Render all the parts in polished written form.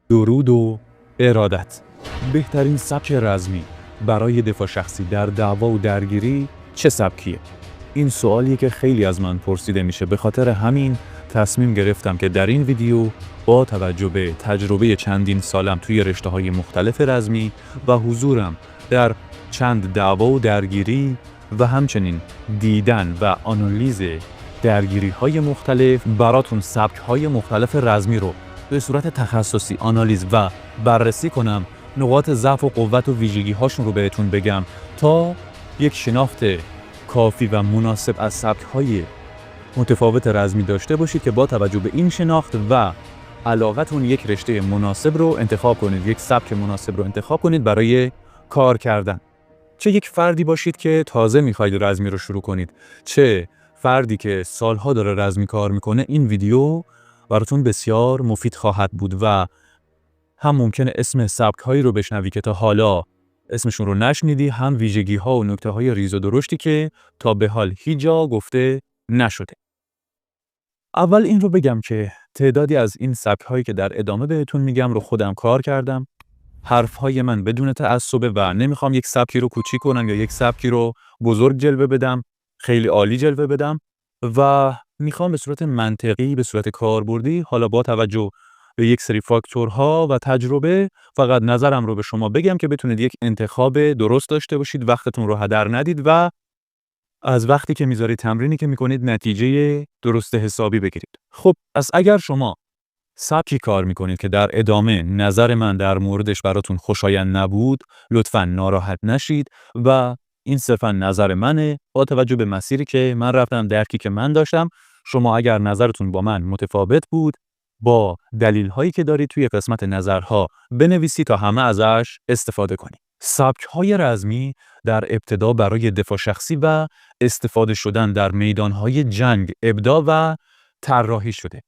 درود و ارادت. بهترین سبک رزمی برای دفاع شخصی در دعوا و درگیری چه سبکیه؟ این سوالیه که خیلی از من پرسیده میشه. به خاطر همین تصمیم گرفتم که در این ویدیو با توجه به تجربه چندین سالم توی رشته‌های مختلف رزمی و حضورم در چند دعوا و درگیری و همچنین دیدن و آنالیز درگیری‌های مختلف براتون سبک‌های مختلف رزمی رو به صورت تخصصی آنالیز و بررسی کنم، نقاط ضعف و قوت و ویژگی‌هاشون رو بهتون بگم تا یک شناخت کافی و مناسب از سبک‌های متفاوت رزمی داشته باشید که با توجه به این شناخت و علاقتون یک رشته مناسب رو انتخاب کنید، یک سبک مناسب رو انتخاب کنید برای کار کردن. چه یک فردی باشید که تازه می‌خواید رزمی رو شروع کنید، چه فردی که سالها داره رزمی کار میکنه، این ویدیو براتون بسیار مفید خواهد بود و هم ممکنه اسم سبک‌هایی رو بشنوی که تا حالا اسمشون رو نشنیدی، هم ویژگی‌ها و نکته‌های ریز و درشتی که تا به حال هیچ جا گفته نشده. اول این رو بگم که تعدادی از این سبک‌هایی که در ادامه بهتون میگم رو خودم کار کردم. حرف‌های من بدون تعصبه و نمیخوام یک سبکی رو کوچیک کنم یا یک سبکی رو بزرگ جلوه بدم، خیلی عالی جلوه بدم و میخوام به صورت منطقی، به صورت کاربردی، حالا با توجه به یک سری فاکتورها و تجربه، فقط نظرم رو به شما بگم که بتونید یک انتخاب درست داشته باشید، وقتتون رو هدر ندید و از وقتی که میذارید تمرینی که میکنید نتیجه درست حسابی بگیرید. خب از اگر شما سبکی کار میکنید که در ادامه نظر من در موردش براتون خوشایند نبود، لطفاً ناراحت نشید و این صرفاً نظر منه. با توجه به مسیری که من رفتم، درکی که من داشتم، شما اگر نظرتون با من متفاوت بود، با دلیل هایی که دارید توی قسمت نظرها بنویسید تا همه ازش استفاده کنید. سبک های رزمی در ابتدا برای دفاع شخصی و استفاده شدن در میدان های جنگ ابداع و طراحی شده.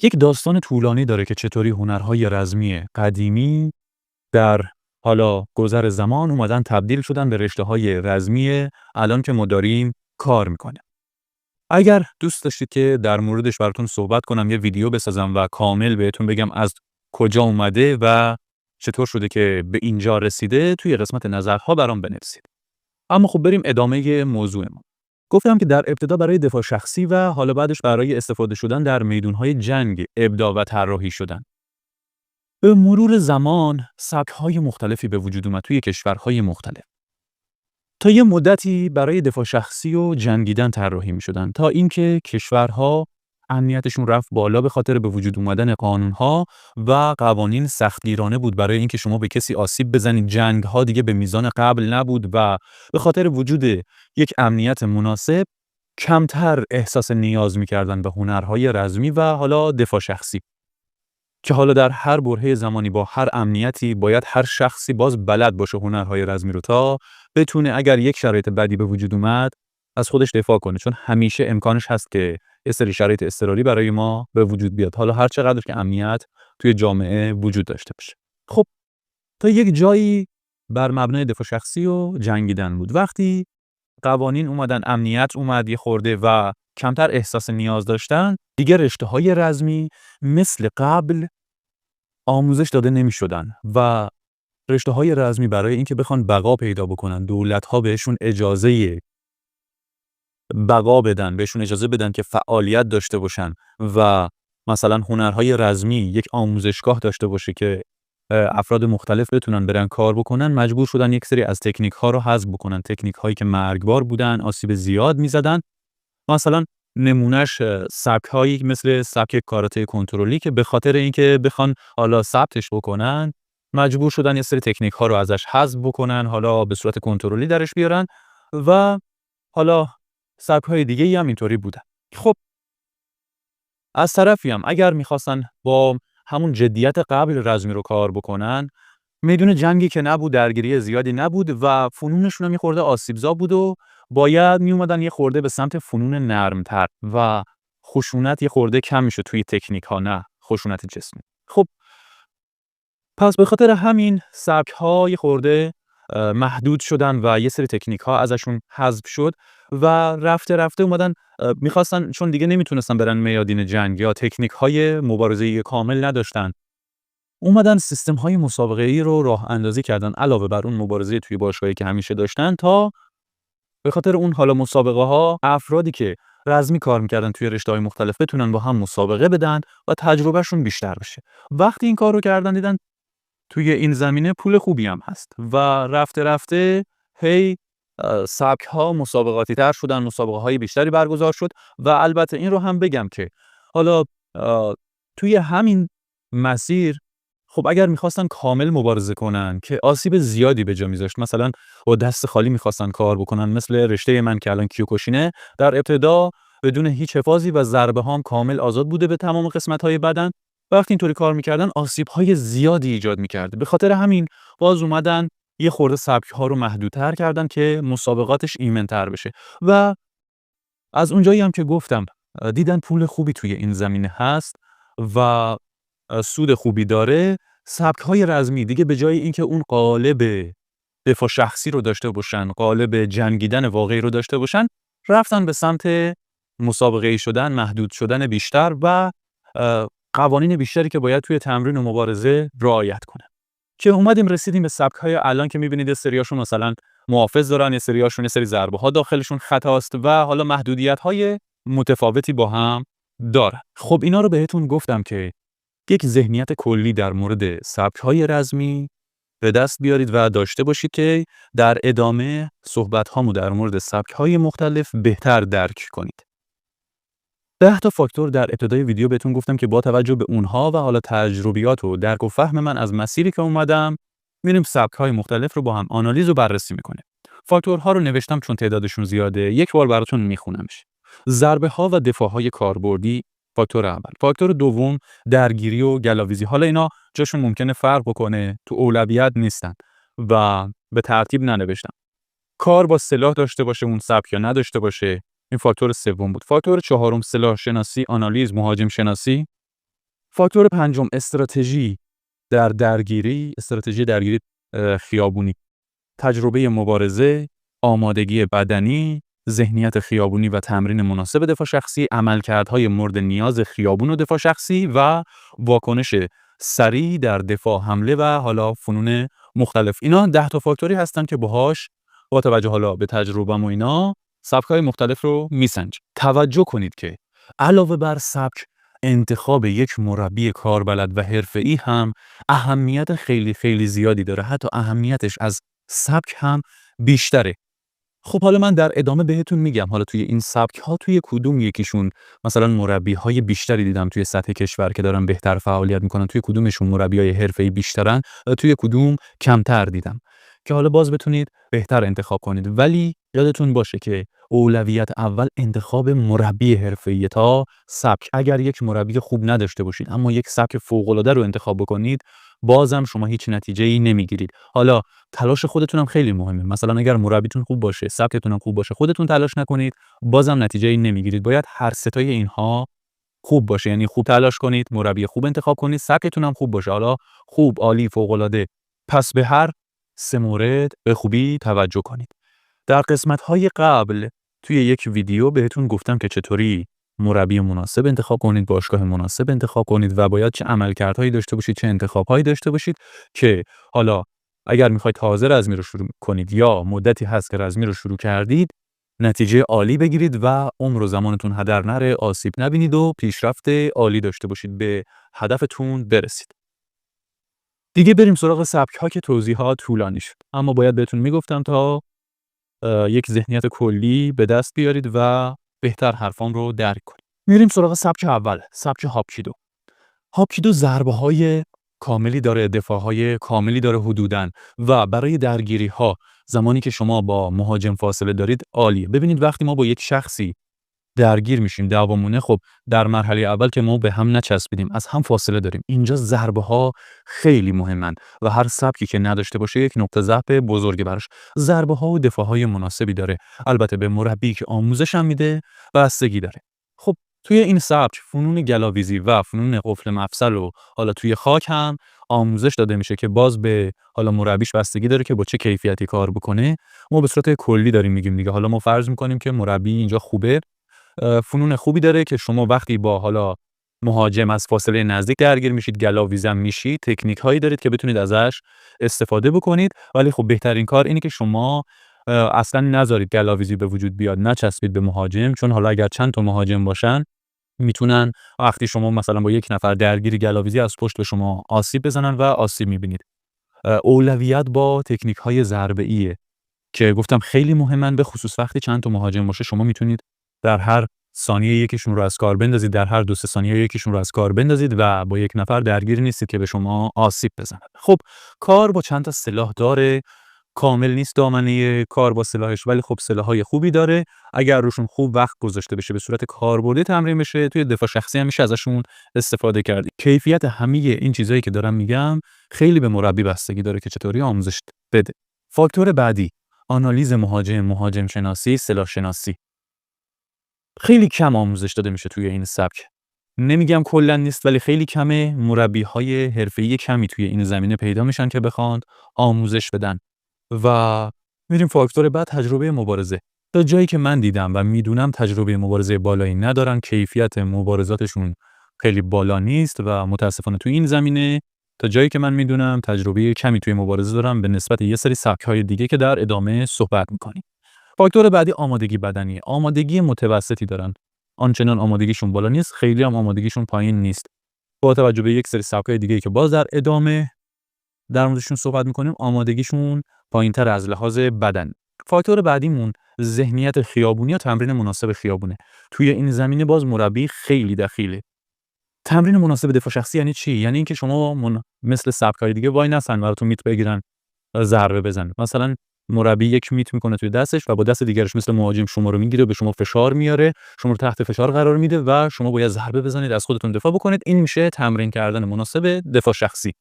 یک داستان طولانی داره که چطوری هنرهای رزمی قدیمی در حالا گذر زمان اومدن تبدیل شدن به رشته‌های رزمی الان که ما داریم کار میکنه. اگر دوست داشتید که در موردش براتون صحبت کنم، یه ویدیو بسازم و کامل بهتون بگم از کجا اومده و چطور شده که به اینجا رسیده، توی قسمت نظرها برام بنویسید. اما خب بریم ادامه موضوع ما. گفتم که در ابتدا برای دفاع شخصی و حالا بعدش برای استفاده شدن در میدان‌های جنگ ابداع و طراحی شدن. به مرور زمان سبک‌های مختلفی به وجود اومد توی کشورهای مختلف. تا یه مدتی برای دفاع شخصی و جنگیدن طراحی می‌شدن تا اینکه کشورها امنیتشون رفت بالا به خاطر به وجود اومدن قانون‌ها و قوانین سختگیرانه بود برای اینکه شما به کسی آسیب بزنید. جنگ‌ها دیگه به میزان قبل نبود و به خاطر وجود یک امنیت مناسب کمتر احساس نیاز می‌کردن به هنرهای رزمی و حالا دفاع شخصی، که حالا در هر برهه زمانی با هر امنیتی باید هر شخصی باز بلد باشه هنرهای رزمی رو تا بتونه اگر یک شرایط بدی به وجود اومد از خودش دفاع کنه، چون همیشه امکانش هست که یه سری شرایط اضطراری برای ما به وجود بیاد، حالا هر چقدر که امنیت توی جامعه وجود داشته باشه. خب تا یک جایی بر مبنای دفاع شخصی و جنگیدن بود. وقتی قوانین اومدن، امنیت اومد یه خورده و کمتر احساس نیاز داشتن، دیگه رشته‌های رزمی مثل قبل آموزش داده نمی‌شدن و رشته‌های رزمی برای اینکه بخوان بقا پیدا بکنن، دولت‌ها بهشون اجازه بقا بدن، بهشون اجازه بدن که فعالیت داشته باشن و مثلا هنرهای رزمی یک آموزشگاه داشته باشه که افراد مختلف بتونن برن کار بکنن، مجبور شدن یک سری از تکنیک‌ها رو حذف بکنن، تکنیک‌هایی که مرگبار بودن، آسیب زیاد می‌زدن. مثلا نمونهش سبک‌هایی مثل سبک کاراته کنترلی که به خاطر اینکه بخوان حالا ثبتش بکنن، مجبور شدن یه سری تکنیک‌ها رو ازش حذف بکنن، حالا به صورت کنترلی درش بیارن و حالا سبک‌های دیگه‌ای هم اینطوری بودن. خب از طرفی هم اگر می‌خواستن با همون جدیت قبل رزمی رو کار بکنن، میدون جنگی که نبود، درگیری زیادی نبود و فنونشون هم یه خورده آسیبزا بود و باید میومدن یه خورده به سمت فنون نرمتر و خشونت یه خورده کم میشه توی تکنیک ها، نه خشونت جسمی. خب پس به خاطر همین سبک ها یه خورده محدود شدن و یه سری تکنیک ها ازشون حذف شد و رفته رفته اومدن میخواستن، چون دیگه نمیتونستن برن میادین جنگ یا تکنیک های مبارزه‌ای کامل نداشتن، اومدن سیستم‌های مسابقه‌ای رو راه اندازی کردن علاوه بر اون مبارزه توی باشگاهی که همیشه داشتن، تا به خاطر اون حالا مسابقه‌ها افرادی که رزمی کار می‌کردن توی رشته‌های مختلف بتونن با هم مسابقه بدن و تجربهشون بیشتر بشه. وقتی این کار رو کردن دیدن توی این زمینه پول خوبی هم هست و رفته رفته هی سبک‌ها مسابقاتی‌تر شدن، مسابقه‌های بیشتری برگزار شد و البته این رو هم بگم که حالا توی همین مسیر خب اگر می‌خواستن کامل مبارزه کنن که آسیب زیادی به جا می‌ذاشت، مثلا با دست خالی می‌خواستن کار بکنن، مثل رشته من که الان کیوکوشینه، در ابتدا بدون هیچ حفاظی و ضربه‌هام کامل آزاد بوده به تمام قسمت‌های بدن. وقتی اینطوری کار می‌کردن آسیب‌های زیادی ایجاد می‌کرد. به خاطر همین باز اومدن یه خورده سبک‌ها رو محدودتر کردن که مسابقاتش ایمن‌تر بشه و از اونجایی هم که گفتم دیدن پول خوبی توی این زمینه هست و سود خوبی داره، سبک‌های رزمی دیگه به جای اینکه اون قالب دفاع شخصی رو داشته باشن، قالب جنگیدن واقعی رو داشته باشن، رفتن به سمت مسابقه‌ای شدن، محدود شدن بیشتر و قوانین بیشتری که باید توی تمرین و مبارزه رعایت کنن. که اومدیم رسیدیم به سبک‌های الان که می‌بینید سریاشون مثلا محافظ دارن، یه سریاشون یه سری ضربه‌ها داخلشون خطاست و حالا محدودیت‌های متفاوتی با هم دارن. خب اینا رو بهتون گفتم که یک ذهنیت کلی در مورد سبک‌های رزمی به دست بیارید و داشته باشید که در ادامه صحبت‌هامو در مورد سبک‌های مختلف بهتر درک کنید. 10 تا فاکتور در ابتدای ویدیو بهتون گفتم که با توجه به اونها و حالا تجربیات و درک و فهم من از مسیری که اومدم میریم سبک‌های مختلف رو با هم آنالیز و بررسی میکنیم. فاکتورها رو نوشتم چون تعدادشون زیاده، یک بار براتون میخونمش. ضربه‌ها و دفاع‌های کاربردی فاکتور اول. فاکتور دوم درگیری و گلاویزی. حالا اینا جاشون ممکنه فرق بکنه، تو اولویت نیستن و به ترتیب ننوشتم. کار با سلاح داشته باشه اون سبک یا نداشته باشه، این فاکتور سوم بود. فاکتور چهارم سلاح شناسی، آنالیز، مهاجم شناسی. فاکتور پنجم استراتژی درگیری خیابونی، تجربه مبارزه، آمادگی بدنی، ذهنیت خیابونی و تمرین مناسب دفاع شخصی، عملکردهای مورد نیاز خیابون و دفاع شخصی و واکنش سریع در دفاع حمله و حالا فنون مختلف. اینا 10 تا فاکتوری هستن که باهاش با توجه حالا به تجربه‌م و اینا سبک‌های مختلف رو میسنج. توجه کنید که علاوه بر سبک، انتخاب یک مربی کاربلد و حرفه‌ای هم اهمیت خیلی خیلی زیادی داره. حتی اهمیتش از سبک هم بیشتره. خب حالا من در ادامه بهتون میگم حالا توی این سبک‌ها توی کدوم یکیشون مثلا مربی‌های بیشتری دیدم توی سطح کشور که دارن بهتر فعالیت میکنن، توی کدومشون مربیای حرفه‌ای بیشترن و توی کدوم کمتر دیدم، که حالا باز بتونید بهتر انتخاب کنید. ولی یادتون باشه که اولویت اول انتخاب مربی حرفه‌ای تا سبک. اگر یک مربی خوب نداشته باشید اما یک سبک فوق‌العاده رو انتخاب بکنید، بازم شما هیچ نتیجه‌ای نمیگیرید. حالا تلاش خودتون هم خیلی مهمه. مثلا اگر مربیتون خوب باشه، سبکتون هم خوب باشه، خودتون تلاش نکنید، بازم نتیجه‌ای نمیگیرید. باید هر ستای اینها خوب باشه. یعنی خوب تلاش کنید، مربی خوب انتخاب کنید، سبکتون هم خوب باشه. حالا خوب، عالی، فوق‌العاده. پس به هر سه مورد به خوبی توجه کنید. در قسمت‌های قبل توی یک ویدیو بهتون گفتم که چطوری مربی مناسب انتخاب کنید، باشگاه مناسب انتخاب کنید و باید چه عملکردهایی داشته باشید، چه انتخاب‌هایی داشته باشید که حالا اگر می‌خواید تازه رزمی رو شروع کنید یا مدتی هست که رزمی رو شروع کردید، نتیجه عالی بگیرید و عمر و زمانتون هدر نره، آسیب نبینید و پیشرفت عالی داشته باشید، به هدفتون برسید. دیگه بریم سراغ سبک‌ها که توضیحات طولانی شد، اما باید بهتون میگفتم تا یک ذهنیت کلی به دست بیارید و بهتر حرفام رو درک کنید. میریم سراغ سبک اول، سبک هاپکیدو. هاپکیدو ضربه‌های کاملی داره، دفاع‌های کاملی داره حدوداً و برای درگیری‌ها زمانی که شما با مهاجم فاصله دارید عالیه. ببینید وقتی ما با یک شخصی درگیر میشیم، دعوامونه، خب در مرحله اول که ما به هم نچسبیدیم، از هم فاصله داریم. اینجا ضربه‌ها خیلی مهمن و هر سبکی که نداشته باشه یک نقطه ضعف بزرگی براش. ضربه‌ها و دفاع‌های مناسبی داره. البته به مربی که آموزش هم میده بستگی داره. خب توی این سبک فنون گلاویزی و فنون قفل مفصل و حالا توی خاک هم آموزش داده میشه که باز به حالا مربیش بستگی داره که با چه کیفیتی کار بکنه. ما به صورت کلی داریم میگیم دیگه. حالا ما فرض می‌کنیم که مربی اینجا خوبه، فنون خوبی داره که شما وقتی با حالا مهاجم از فاصله نزدیک درگیر میشید، گلاویزم میشید، تکنیک هایی دارید که بتونید ازش استفاده بکنید. ولی خب بهترین کار اینه که شما اصلا نذارید گلاویزی به وجود بیاد، نچسبید به مهاجم، چون حالا اگر چند تا مهاجم باشن میتونن وقتی شما مثلا با یک نفر درگیری گلاویزی از پشت به شما آسیب بزنن و آسیب میبینید. اولویت با تکنیک های ضربه ایه که گفتم خیلی مهمن، به خصوص وقتی چند تا مهاجم باشه. شما میتونید در هر ثانیه یکیشون رو از کار بندازید، در هر 2-3 ثانیه یکیشون رو از کار بندازید و با یک نفر درگیر نیستید که به شما آسیب بزنه. خب کار با چند تا سلاح داره، کامل نیست دامنه کار با سلاحش، ولی خب سلاح‌های خوبی داره. اگر روشون خوب وقت گذاشته بشه، به صورت کاربردی تمرین بشه، توی دفاع شخصی هم میشه ازشون استفاده کرد. کیفیت همه این چیزایی که دارم میگم خیلی به مربی بستگی داره که چطوری آموزش بده. فاکتور بعدی، آنالیز مهاجم شناسی، سلاح شناسی. خیلی کم آموزش داده میشه توی این سبک. نمیگم کلا نیست، ولی خیلی کمه. مربی‌های حرفه‌ای کمی توی این زمینه پیدا میشن که بخوان آموزش بدن. و میریم فاکتور بعد، تجربه مبارزه. تا جایی که من دیدم و میدونم تجربه مبارزه بالایی ندارن، کیفیت مبارزاتشون خیلی بالا نیست و متاسفانه توی این زمینه تا جایی که من میدونم تجربه کمی توی مبارزه دارن به نسبت یه سری سبک‌های دیگه که در ادامه صحبت می‌کنیم. فاکتور بعدی آمادگی بدنیه. آمادگی متوسطی دارن. آنچنان آمادگیشون بالا نیست، خیلی هم آمادگیشون پایین نیست. با توجه به یک سری سبک‌های دیگه‌ای که باز در ادامه در موردشون صحبت می‌کنیم، آمادگیشون پایین‌تر از لحاظ بدن. فاکتور بعدیمون ذهنیت خیابونی یا تمرین مناسب خیابونه. توی این زمینه باز مربی خیلی دخیله. تمرین مناسب دفاع شخصی یعنی چی؟ یعنی اینکه شما مثل سبک‌های دیگه وای نسن براتون میت بگیرن ضربه بزنن. مثلا مربی یک میت میکنه توی دستش و با دست دیگرش مثل مهاجم شما رو میگیره، به شما فشار میاره، شما رو تحت فشار قرار میده و شما باید ضربه بزنید، از خودتون دفاع بکنید. این میشه تمرین کردن مناسب دفاع شخصی.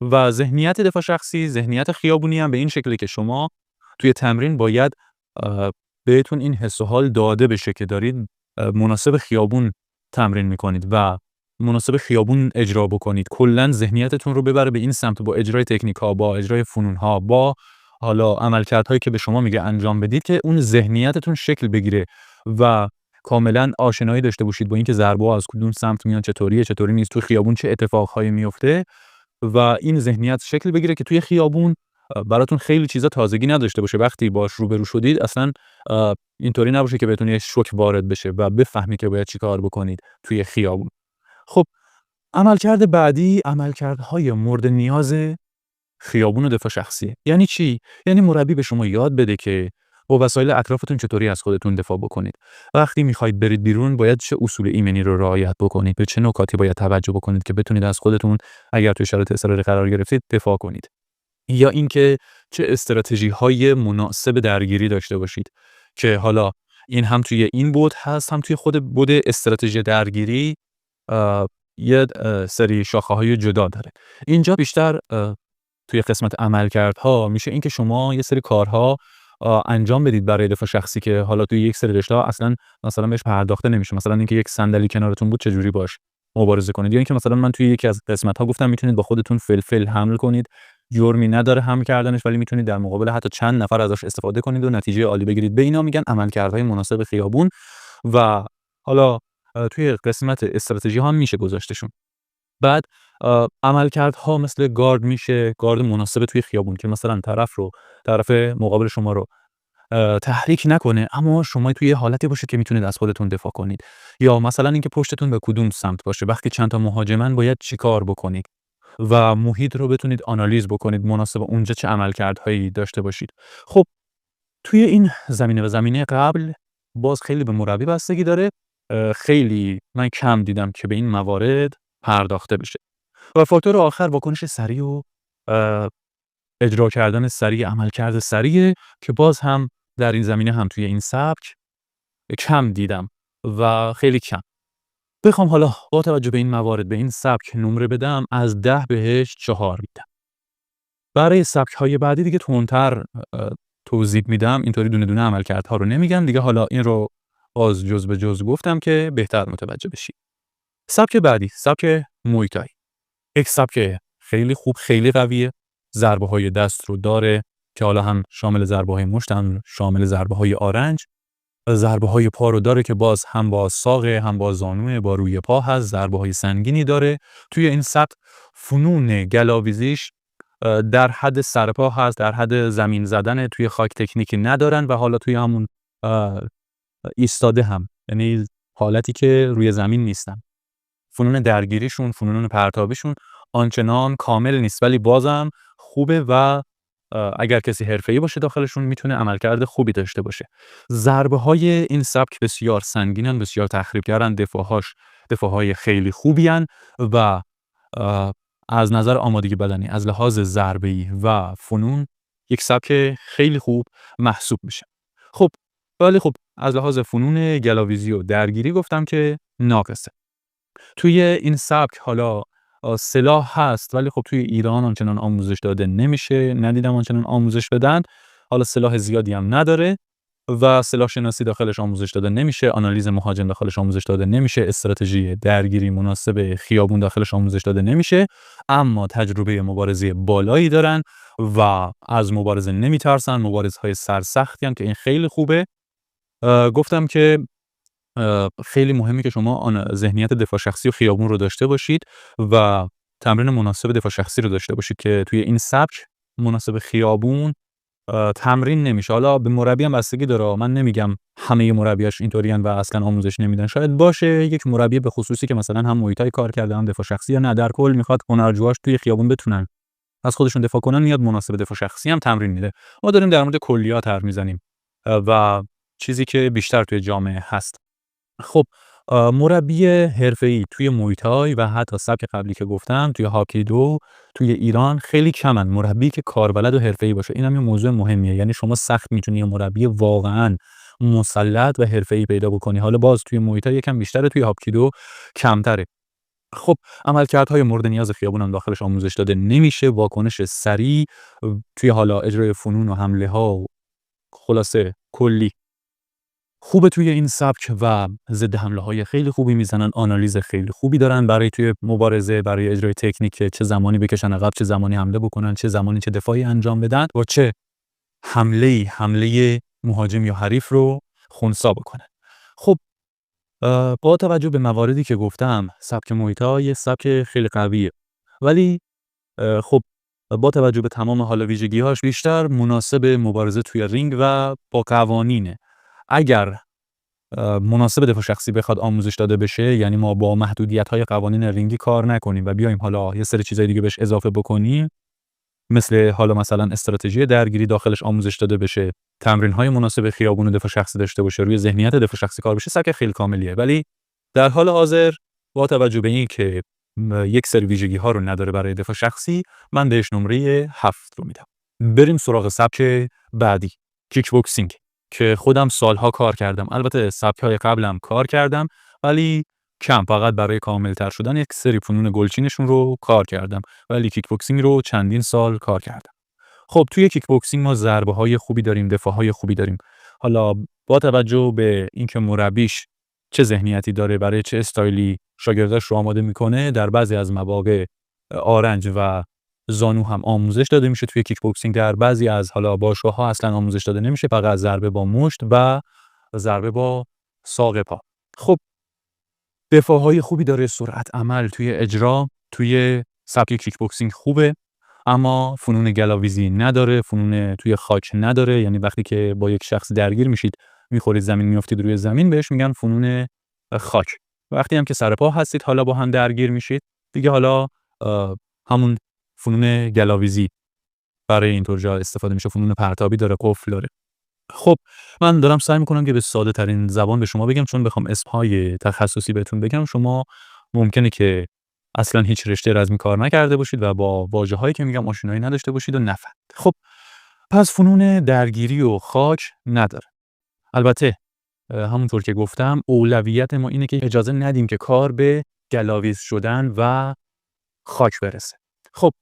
و ذهنیت دفاع شخصی، ذهنیت خیابونی هم به این شکلی که شما توی تمرین باید بهتون این حس و حال داده بشه که دارید مناسب خیابون تمرین میکنید و مناسب خیابون اجرا بکنید. کلا ذهنیتتون رو ببره به این سمت با اجرای تکنیک‌ها، با اجرای فنون‌ها، با حالا عملکردهایی که به شما میگه انجام بدید که اون ذهنیتتون شکل بگیره و کاملا آشنایی داشته باشید با اینکه ضربه‌ها از کدوم سمت میان، چطوری نیست، تو خیابون چه اتفاقهایی میفته و این ذهنیت شکل بگیره که توی خیابون براتون خیلی چیزا تازگی نداشته باشه. وقتی باش روبرو شدید اصلا اینطوری نباشه که بهتون یه شوک وارد بشه و بفهمید که باید چیکار بکنید توی خیابون. خب عملکرد بعدی، عملکردهای مورد نیاز خیابون و دفاع شخصیه. یعنی چی؟ یعنی مربی به شما یاد بده که با وسایل اطرافتون چطوری از خودتون دفاع بکنید. وقتی میخواید برید بیرون باید چه اصول ایمنی رو رعایت بکنید، به چه نکاتی باید توجه بکنید که بتونید از خودتون اگر توی شرایط اضطراری قرار گرفتید دفاع کنید. یا اینکه چه استراتژی‌های مناسب درگیری داشته باشید که حالا این هم توی این بود هست، هم توی خود بود استراتژی درگیری یه سری شاخه‌های جدا داره. اینجا بیشتر توی قسمت عملکردها میشه اینکه شما یه سری کارها انجام بدید برای دفاع شخصی که حالا توی یک سری رشته‌ها اصلا مثلا بهش پرداخته نمیشه. مثلا اینکه یک صندلی کنارتون بود چجوری باش مبارزه کنید، یا اینکه مثلا من توی یکی از قسمت‌ها گفتم میتونید با خودتون فلفل حمل کنید، جرمی نداره حمل کردنش، ولی میتونید در مقابل حتی چند نفر ازش استفاده کنید و نتیجه عالی بگیرید. به اینا میگن عملکردهای مناسب خیابون و حالا توی قسمت استراتژی هم میشه گذاشتشون. بعد عملکردها مثل گارد میشه، گارد مناسب توی خیابون که مثلا طرف مقابل شما رو تحریک نکنه اما شما توی حالتی باشید که میتونید از خودتون دفاع کنید. یا مثلا اینکه پشتتون به کدوم سمت باشه، وقتی چند تا مهاجمن باید چیکار بکنید و محیط رو بتونید آنالیز بکنید، مناسب اونجا چه عملکردهایی داشته باشید. خب توی این زمینه و زمینه قبل باز خیلی به مربی بستگی داره. خیلی من کم دیدم که به این موارد پرداخته بشه. و فاکتور آخر واکنش سریع و اجرا کردن سریع، عملکرد سریع که باز هم در این زمینه هم توی این سبک کم دیدم و خیلی کم. بخوام حالا با توجه به این موارد به این سبک نمره بدم، از 10 بهش 4 میدم. برای سبک‌های بعدی دیگه تندتر توضیح میدم، اینطوری دونه دونه عملکردها رو نمیگم دیگه. حالا این رو باز جز به جز گفتم که بهتر متوجه بشید. سبک بعدی، سبک موی تای. یک سبک خیلی خوب، خیلی قویه، ضربه‌های دست رو داره که حالا هم شامل ضربه‌های مشت، هم شامل ضربه‌های آرنج ضربه‌های پا رو داره که باز هم با ساقه، هم با زانو، با روی پا هست، ضربه‌های سنگینی داره. توی این سبک فنون گلاویزیش در حد سرپا هست، در حد زمین زدن، توی خاک تکنیکی ندارن و حالا توی همون ایستاده هم، یعنی حالتی که روی زمین نیستن. فنون درگیریشون، فنون پرتابیشون آنچنان کامل نیست، ولی بازم خوبه و اگر کسی حرفه‌ای باشه داخلشون میتونه عملکرد خوبی داشته باشه. ضربه‌های این سبک بسیار سنگینن، بسیار تخریبگرن، دفاعهای خیلی خوبی‌ان و از نظر آمادگی بدنی، از لحاظ ضربه‌ای و فنون یک سبک خیلی خوب محسوب میشه. خب ولی خب از لحاظ فنون گلاویزی و درگیری گفتم که ناقصه. توی این سبک حالا سلاح هست، ولی خب توی ایران آنچنان آموزش داده نمیشه، ندیدم آنچنان آموزش بدن. حالا سلاح زیادی هم نداره و سلاح شناسی داخلش آموزش داده نمیشه، آنالیز مهاجم داخلش آموزش داده نمیشه، استراتژی درگیری مناسب خیابون داخلش آموزش داده نمیشه، اما تجربه مبارزه بالایی دارن و از مبارزه نمیترسن، مبارزهای سرسختی هم که این خیلی خوبه. گفتم که خیلی مهمه که شما ذهنیت دفاع شخصی و خیابون رو داشته باشید و تمرین مناسب دفاع شخصی رو داشته باشید که توی این سبک مناسب خیابون تمرین نمیشه. حالا به مربی هم بستگی داره، من نمیگم همه مربیاش اینطورین و اصلا آموزش نمیدن، شاید باشه یک مربی به خصوصی که مثلا هم محیطای کار کرده هم دفاع شخصی، یا نه در کل میخواد هنرجوهاش توی خیابون بتونن از خودشون دفاع کنن، میاد مناسب دفاع شخصی هم تمرین میده. ما داریم در مورد کلیات حرف میزنیم و چیزی که بیشتر توی جامعه هست. خب مربی حرفه‌ای توی موی تای و حتی سبک قبلی که گفتم توی هاکیدو توی ایران خیلی کمن، مربی که کاربلد و حرفه‌ای باشه. اینم یه موضوع مهمیه، یعنی شما سخت میتونی یه مربی واقعاً مسلط و حرفه‌ای پیدا بکنی. حالا باز توی موی تای یکم بیشتره، توی هاکیدو کمتره. خب عملکردهای مورد نیاز خیابون هم داخلش آموزش داده نمیشه، واکنش سریع توی حالا اجرای فنون و حمله‌ها و خلاصه کلی خوبه توی این سبک و ضد حمله‌های خیلی خوبی میزنن، آنالیز خیلی خوبی دارن برای توی مبارزه، برای اجرای تکنیک که چه زمانی بکشن عقب، چه زمانی حمله بکنن، چه زمانی چه دفاعی انجام بدن و چه حمله مهاجم یا حریف رو خنثی بکنن. خب با توجه به مواردی که گفتم سبک موی تای یه سبک خیلی قویه، ولی خب با توجه به تمام حالا ویژگی‌هاش بیشتر مناسب مبارزه توی رینگ و با قوانینه. اگر مناسب دفاع شخصی بخواد آموزش داده بشه، یعنی ما با محدودیت‌های قوانین رینگی کار نکنیم و بیایم حالا یه سری چیزای دیگه بهش اضافه بکنیم، مثل حالا مثلا استراتژی درگیری داخلش آموزش داده بشه، تمرین‌های مناسب خیابون و دفاع شخصی داشته باشه، روی ذهنیت دفاع شخصی کار بشه، سبک خیلی کاملیه. ولی در حال حاضر با توجه به این که یک سری ویژگی‌ها رو نداره برای دفاع شخصی، من بهش نمره 7 رو میدم. بریم سراغ سبک بعدی، کیک بوکسینگ، که خودم سالها کار کردم. البته سبک‌های قبلم کار کردم ولی کم، فقط برای کامل‌تر شدن یک سری فنون گلچینشون رو کار کردم، ولی کیک بوکسینگ رو چندین سال کار کردم. خب توی کیک بوکسینگ ما ضربه‌های خوبی داریم، دفاع‌های خوبی داریم. حالا با توجه به اینکه مربیش چه ذهنیتی داره، برای چه استایلی شاگرداش رو آماده میکنه، در بعضی از مواقع آرنج و زانو هم آموزش داده میشه توی کیک بوکسینگ، در بعضی از حالا باشگاه‌ها اصلا آموزش داده نمیشه، فقط ضربه با مشت و ضربه با ساق پا. خب دفاع‌های خوبی داره، سرعت عمل توی اجرا توی سبک کیک بوکسینگ خوبه، اما فنون گلاویزی نداره، فنون توی خاک نداره. یعنی وقتی که با یک شخص درگیر میشید، میخورید زمین، میافتید روی زمین، بهش میگن فنون خاک. وقتی هم که سر پا هستید حالا با هم درگیر میشید، دیگه حالا همون فنون گلاویزی برای اینطور جا استفاده میشه، فنون پرتابی داره، قفل داره. خب من دارم سعی میکنم که به ساده ترین زبان به شما بگم، چون بخوام اسمهای تخصصی بهتون بگم شما ممکنه که اصلا هیچ رشته رزمی کار نکرده باشید و با واژه‌هایی که میگم آشنایی نداشته باشید و نفهمید. خب پس فنون درگیری و خاک نداره. البته همونطور که گفتم اولویت ما اینه که اجازه ندیم که کار به گلاویز شدن و خاک برسه. خب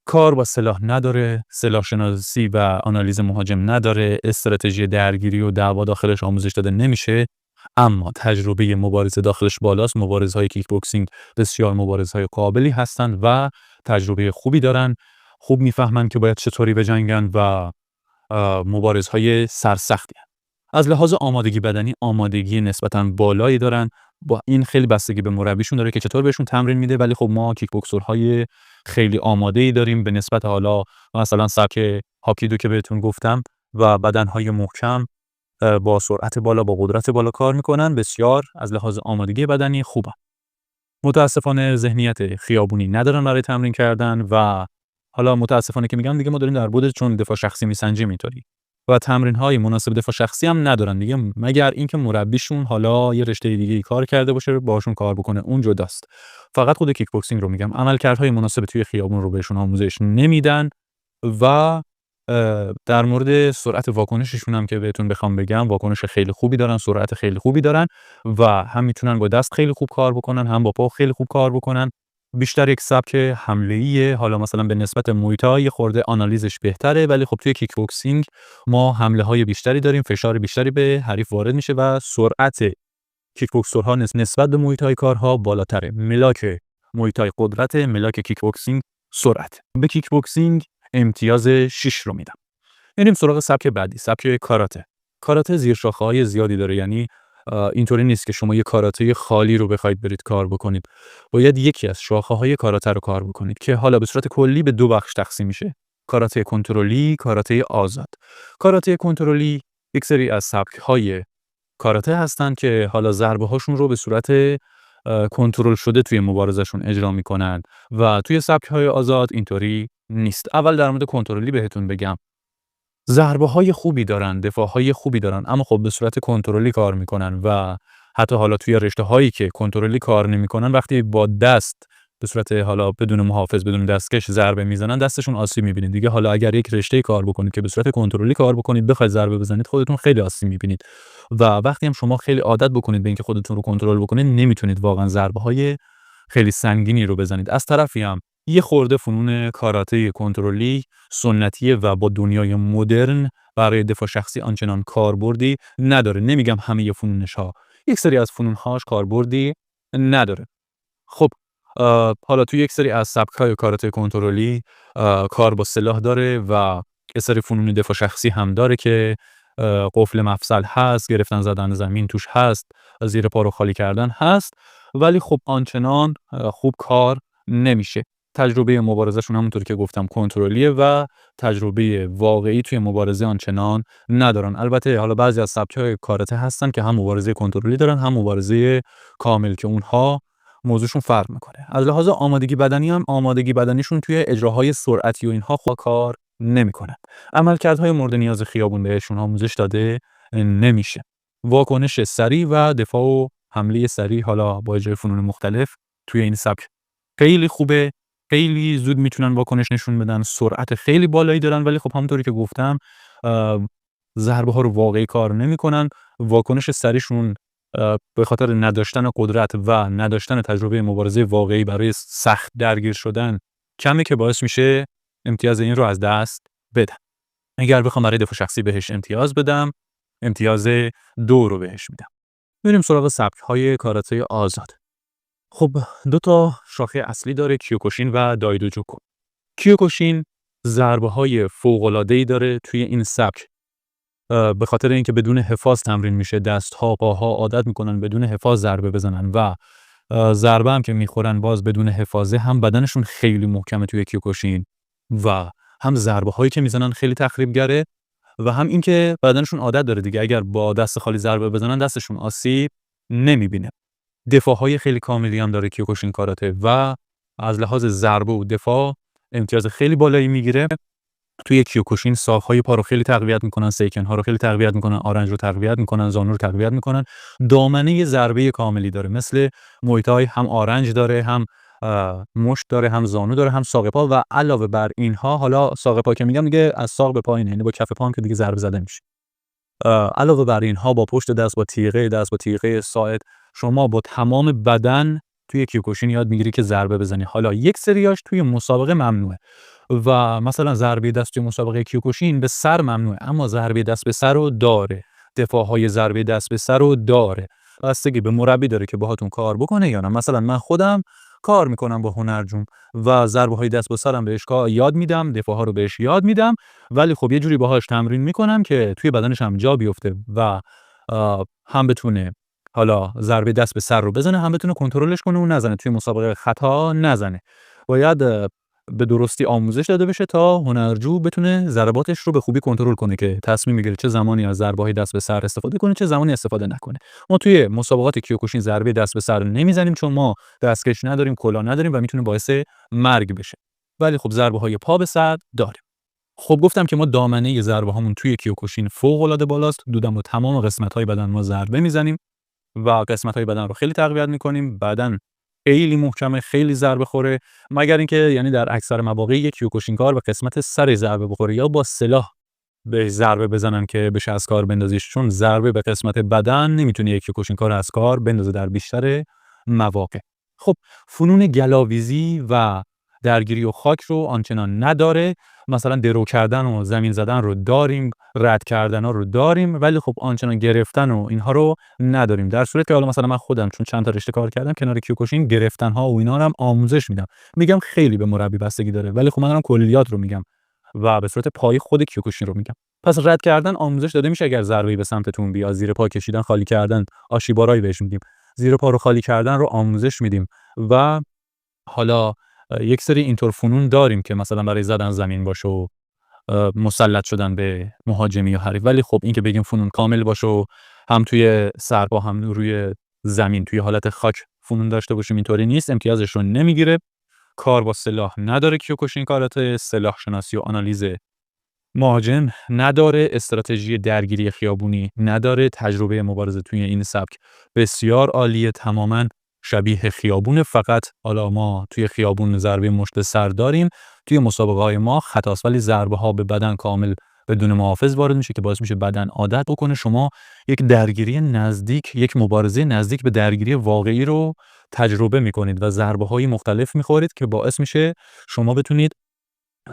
کار با سلاح نداره، سلاح شناسی و آنالیز مهاجم نداره، استراتژی درگیری و دعوا داخلش آموزش داده نمیشه، اما تجربه مبارزه داخلش بالاست. مبارزهای کیک بوکسینگ بسیار مبارزهای قابلی هستند و تجربه خوبی دارن، خوب میفهمن که باید چطوری بجنگن و مبارزهای سرسختی هستند. از لحاظ آمادگی بدنی آمادگی نسبتاً بالایی دارن. با این خیلی بستگی به مربیشون داره که چطور بهشون تمرین میده، ولی خب ما کیک بوکسورهای خیلی آماده‌ای داریم به نسبت حالا مثلا سبک هاکیدو که بهتون گفتم و بدنهای محکم با سرعت بالا با قدرت بالا کار میکنن. بسیار از لحاظ آمادگی بدنی خوبن. متاسفانه ذهنیت خیابونی ندارن برای تمرین کردن و حالا متاسفانه که میگم دیگه ما داریم در بود چون دفاع شخصی میسنجیم اینطوری و تمرین‌های مناسب دفاع شخصی هم ندارن دیگه، مگر اینکه مربیشون حالا یه رشته دیگه‌ای کار کرده باشه باهاشون کار بکنه، اون جداست. فقط خود کیک بوکسینگ رو میگم، عملکردهای مناسب توی خیابون رو بهشون آموزش نمیدن و در مورد سرعت واکنششون هم که بهتون بخوام بگم، واکنش خیلی خوبی دارن، سرعت خیلی خوبی دارن و هم میتونن با دست خیلی خوب کار بکنن، هم با پا خیلی خوب کار بکنن. بیشتر یک سبک حمله‌ایه، حالا مثلا به نسبت موی‌تای یه خورده آنالیزش بهتره، ولی خب توی کیک بوکسینگ ما حمله‌های بیشتری داریم، فشار بیشتری به حریف وارد میشه و سرعت کیک بوکسورها نسبت به موی‌تای کارها بالاتره. ملاک موی‌تای قدرت، ملاک کیک بوکسینگ سرعت. به کیک بوکسینگ امتیاز 6 رو میدم. بریم سراغ سبک بعدی، سبک کاراته. کاراته زیرشاخه‌های زیادی داره، یعنی اینطوری نیست که شما یه کاراته خالی رو بخواید برید کار بکنید. باید یکی از شاخه‌های کاراته رو کار بکنید که حالا به صورت کلی به دو بخش تقسیم میشه. کاراته کنترلی، کاراته آزاد. کاراته کنترلی یک سری از سبک‌های کاراته هستن که حالا ضربه‌هاشون رو به صورت کنترل شده توی مبارزه‌شون اجرا میکنن و توی سبک‌های آزاد اینطوری نیست. اول در مورد کنترلی بهتون بگم. ضربه‌های خوبی دارن، دفاع‌های خوبی دارن، اما خب به صورت کنترلی کار میکنن و حتی حالا توی رشته‌هایی که کنترلی کار نمیکنن وقتی با دست به صورت حالا بدون محافظ بدون دستکش ضربه میزنن دستشون آسیب میبینید دیگه. حالا اگر یک رشته کار بکنید که به صورت کنترلی کار بکنید بخواید ضربه بزنید خودتون خیلی آسیب میبینید و وقتی هم شما خیلی عادت بکنید به اینکه خودتون رو کنترل بکنید نمیتونید واقعا ضربه‌های خیلی سنگینی رو بزنید. از طرفی هم یه خورده فنون کاراته کنترلی سنتیه و با دنیای مدرن برای دفاع شخصی آنچنان کاربردی نداره. نمیگم همه فنونش ها، یک سری از فنونهاش کاربردی نداره. خب حالا توی یک سری از سبک‌های کاراته کنترلی کار با سلاح داره و یه سری فنون دفاع شخصی هم داره که قفل مفصل هست، گرفتن زدن زمین توش هست، زیر پا رو خالی کردن هست، ولی خب آنچنان خوب کار نمیشه. تجربه مبارزه‌شون همونطور که گفتم کنترلیه و تجربه واقعی توی مبارزه آنچنان ندارن. البته حالا بعضی از سبک‌های کاراته هستن که هم مبارزه کنترلی دارن هم مبارزه کامل که اونها موضوعشون فرق میکنه. از لحاظ آمادگی بدنی هم آمادگی بدنیشون توی اجراهای سرعتی و اینها خوب کار نمیکنه. عملکردهای مورد نیاز خیابون بهشون آموزش داده نمیشه. واکنش سریع و دفاع و حمله سریع حالا با اجرای فنون مختلف توی این سبک خیلی خوبه، خیلی زود میتونن واکنش نشون بدن، سرعت خیلی بالایی دارن، ولی خب همونطوری که گفتم ضربه ها رو واقعی کار نمیکنن. واکنش سریعشون به خاطر نداشتن قدرت و نداشتن تجربه مبارزه واقعی برای سخت درگیر شدن کمی که باعث میشه امتیاز این رو از دست بدن. اگر بخوام برای دفاع شخصی بهش امتیاز بدم امتیاز 2 رو بهش میدم. بریم سراغ سبک‌های کاراته آزاد. خب 2 تا شاخه اصلی داره، کیوکوشین و دایدوجوکو. کیوکوشین ضربه‌های فوق‌العاده‌ای داره توی این سبک. به خاطر اینکه بدون حفاظ تمرین میشه، دست‌ها پاها عادت میکنن بدون حفاظ ضربه بزنن و ضربه هم که میخورن باز بدون حفاظه، هم بدنشون خیلی محکمه توی کیوکوشین و هم ضربه هایی که میزنن خیلی تخریبگره و هم اینکه بدنشون عادت داره دیگه اگر با دست خالی ضربه بزنن دستشون آسیب نمیبینه. دفاعهای خیلی کاملی هم داره کیوکوشین کاراته و از لحاظ ضربه و دفاع امتیاز خیلی بالایی میگیره. توی کیوکوشین ساق‌های پا رو خیلی تقویت میکنن، سیکن‌ها رو خیلی تقویت میکنن، آرنج رو تقویت میکنن، زانو رو تقویت میکنن. دامنه ضربه کاملی داره، مثل مویتای هم آرنج داره، هم مشت داره، هم زانو داره، هم ساق پا و علاوه بر اینها، حالا ساق پا که میگم دیگه از ساق به پایین، یعنی با کف پا هم که دیگه ضربه زده میشه. علاوه بر اینها با پشت دست، با تیغه دست، با تیغه ساعد شما با تمام بدن توی کیوکوشین یاد میگیری که ضربه بزنی. حالا یک سریاش توی مسابقه ممنوعه و مثلا ضربه دست توی مسابقه کیوکوشین به سر ممنوعه، اما ضربه دست به سر رو داره، دفاعهای ضربه دست به سر رو داره. بستگی به مربی داره که باهاتون کار بکنه یا نه. مثلا من خودم کار میکنم با هنرجوم و ضربه‌های دست به سرم بهش یاد میدم، دفاع‌ها رو بهش یاد میدم، ولی خب یه جوری باهاش تمرین میکنم که توی بدنش هم جا بیفته و هم بتونه حالا ضربه دست به سر رو بزنه، هم بتونه کنترلش کنه و نزنه، توی مسابقه خطا نزنه. باید به درستی آموزش داده بشه تا هنرجو بتونه ضرباتش رو به خوبی کنترل کنه که تصمیم میگیره چه زمانی از ضربه‌های دست به سر استفاده کنه، چه زمانی استفاده نکنه. ما توی مسابقات کیوکوشین ضربه دست به سر نمیزنیم چون ما دستکش نداریم، کلاه نداریم و میتونه باعث مرگ بشه. ولی خب ضربه‌های پا به سر داریم. خب گفتم که ما دامنه ضربه‌هامون توی کیوکوشین فوق‌العاده بالاست. دودم رو تمام قسمت‌های بدن ما ضربه میزنیم و قسمت‌های بدن رو خیلی تقویت می‌کنیم. بدن خیلی محکمه، خیلی ضربه خوره، مگر اینکه یعنی در اکثر مواقع یک کیوکوشینکار به قسمت سر ضربه بخوره یا با سلاح بهش ضربه بزنن که بشه از کار بندازیش، چون ضربه به قسمت بدن نمیتونه یک کیوکوشینکار از کار بندازه در بیشتر مواقع. خب فنون گلاویزی و درگیری و خاک رو آنچنان نداره. مثلا درو کردن و زمین زدن رو داریم، رد کردن ها رو داریم، ولی خب آنچنان گرفتن و اینها رو نداریم. در صورتی که حالا مثلا من خودم چون چند تا رشته کار کردم کنار کیوکوشین، گرفتن ها و اینا رو هم آموزش میدم. میگم خیلی به مربی بستگی داره، ولی خب من دارم کلیات رو میگم و به صورت پای خود کیوکوشین رو میگم. پس رد کردن آموزش داده میشه اگر ضربه‌ای به سمتتون بیاد. زیر پا کشیدن، خالی کردن، آشیبارایی بهش میدیم. زیر پا رو خالی کردن رو آموزش میدیم و حالا یک سری اینطور فنون داریم که مثلا برای زدن زمین باشه و مسلط شدن به مهاجمی یا حریف، ولی خب این که بگیم فنون کامل باشه و هم توی سرپا هم روی زمین توی حالت خاک فنون داشته باشیم اینطوری نیست. امتیازش رو نمیگیره. کار با سلاح نداره کیوکوشین کاراته، سلاح شناسی و آنالیز مهاجم نداره، استراتژی درگیری خیابونی نداره. تجربه مبارزه توی این سبک بسیار عالیه، تماماً شبیه خیابونه، فقط حالا ما توی خیابون ضربه مشت سر داریم، توی مسابقه‌های ما خطاست، ولی ضربه‌ها به بدن کامل بدون محافظ وارد میشه که باعث میشه بدن عادت بکنه. شما یک درگیری نزدیک، یک مبارزه نزدیک به درگیری واقعی رو تجربه میکنید و ضربه‌های مختلف میخورید که باعث میشه شما بتونید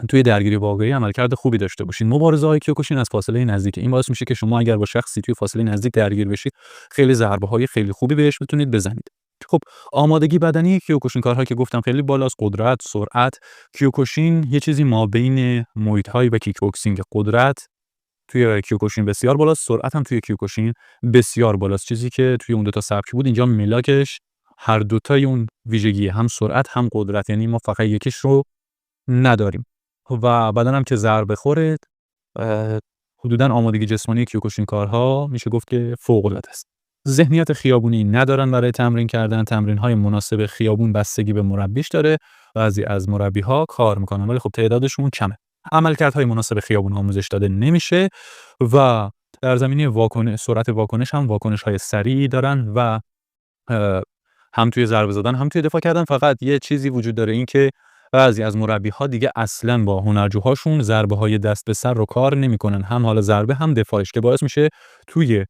توی درگیری واقعی عملکرد خوبی داشته باشین. مبارزه‌های کیوکوشین از فاصله نزدیک، این باعث میشه که شما اگر با شخصی توی فاصله نزدیک درگیر بشید، خیلی ضربه‌های خیلی خوبی بهش بتونید بزنید. خب آمادگی بدنی کیوکوشین کارها که گفتم خیلی بالاست، قدرت، سرعت. کیوکوشین یه چیزی ما بین موی تای و کیک بوکسینگ. قدرت توی کیوکوشین بسیار بالاست، سرعت هم توی کیوکوشین بسیار بالاست. چیزی که توی اون دو تا سبک بود اینجا ملاکش هر دو تای اون ویژگیه، هم سرعت هم قدرت، یعنی ما فقط یکیش رو نداریم. و بدنم که ضربه خوره، حدوداً آمادگی جسمانی کیوکوشین کارها میشه گفت که فوق‌العاده است. ذهنیت خیابونی ندارن برای تمرین کردن. تمرین‌های مناسب خیابون بستگی به مربیش داره. بعضی از مربی‌ها کار میکنن ولی خب تعدادشون کمه. عملکردهای مناسب خیابون آموزش داده نمیشه و در زمینه سرعت واکنش هم واکنش‌های سریعی دارن و هم توی ضربه زدن هم توی دفاع کردن. فقط یه چیزی وجود داره، این که بعضی از مربی‌ها دیگه اصلاً با هنرجوهاشون ضربه‌های دست به سر رو کار نمی‌کنن، هم حالا ضربه هم دفاعش، که باعث میشه توی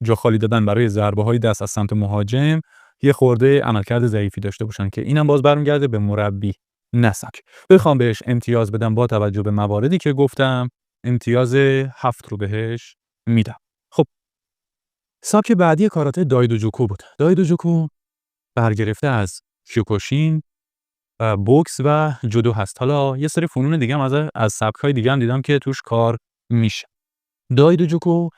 جا خالی دادن برای ضربه‌های دست از سمت مهاجم یه خورده عملکرد ضعیفی داشته باشن که اینم باز برمیگرده به مربی نسک. بخوام بهش امتیاز بدم با توجه به مواردی که گفتم، امتیاز 7 رو بهش میدم. خب سبک بعدی کاراته دایدوجوکو بود. دایدوجوکو برگرفته از کیوکوشین، بوکس و جودو هست. حالا یه سری فنون دیگه هم از سبک‌های دیگه هم دیدم که توش کار میشه. دایدوجوکو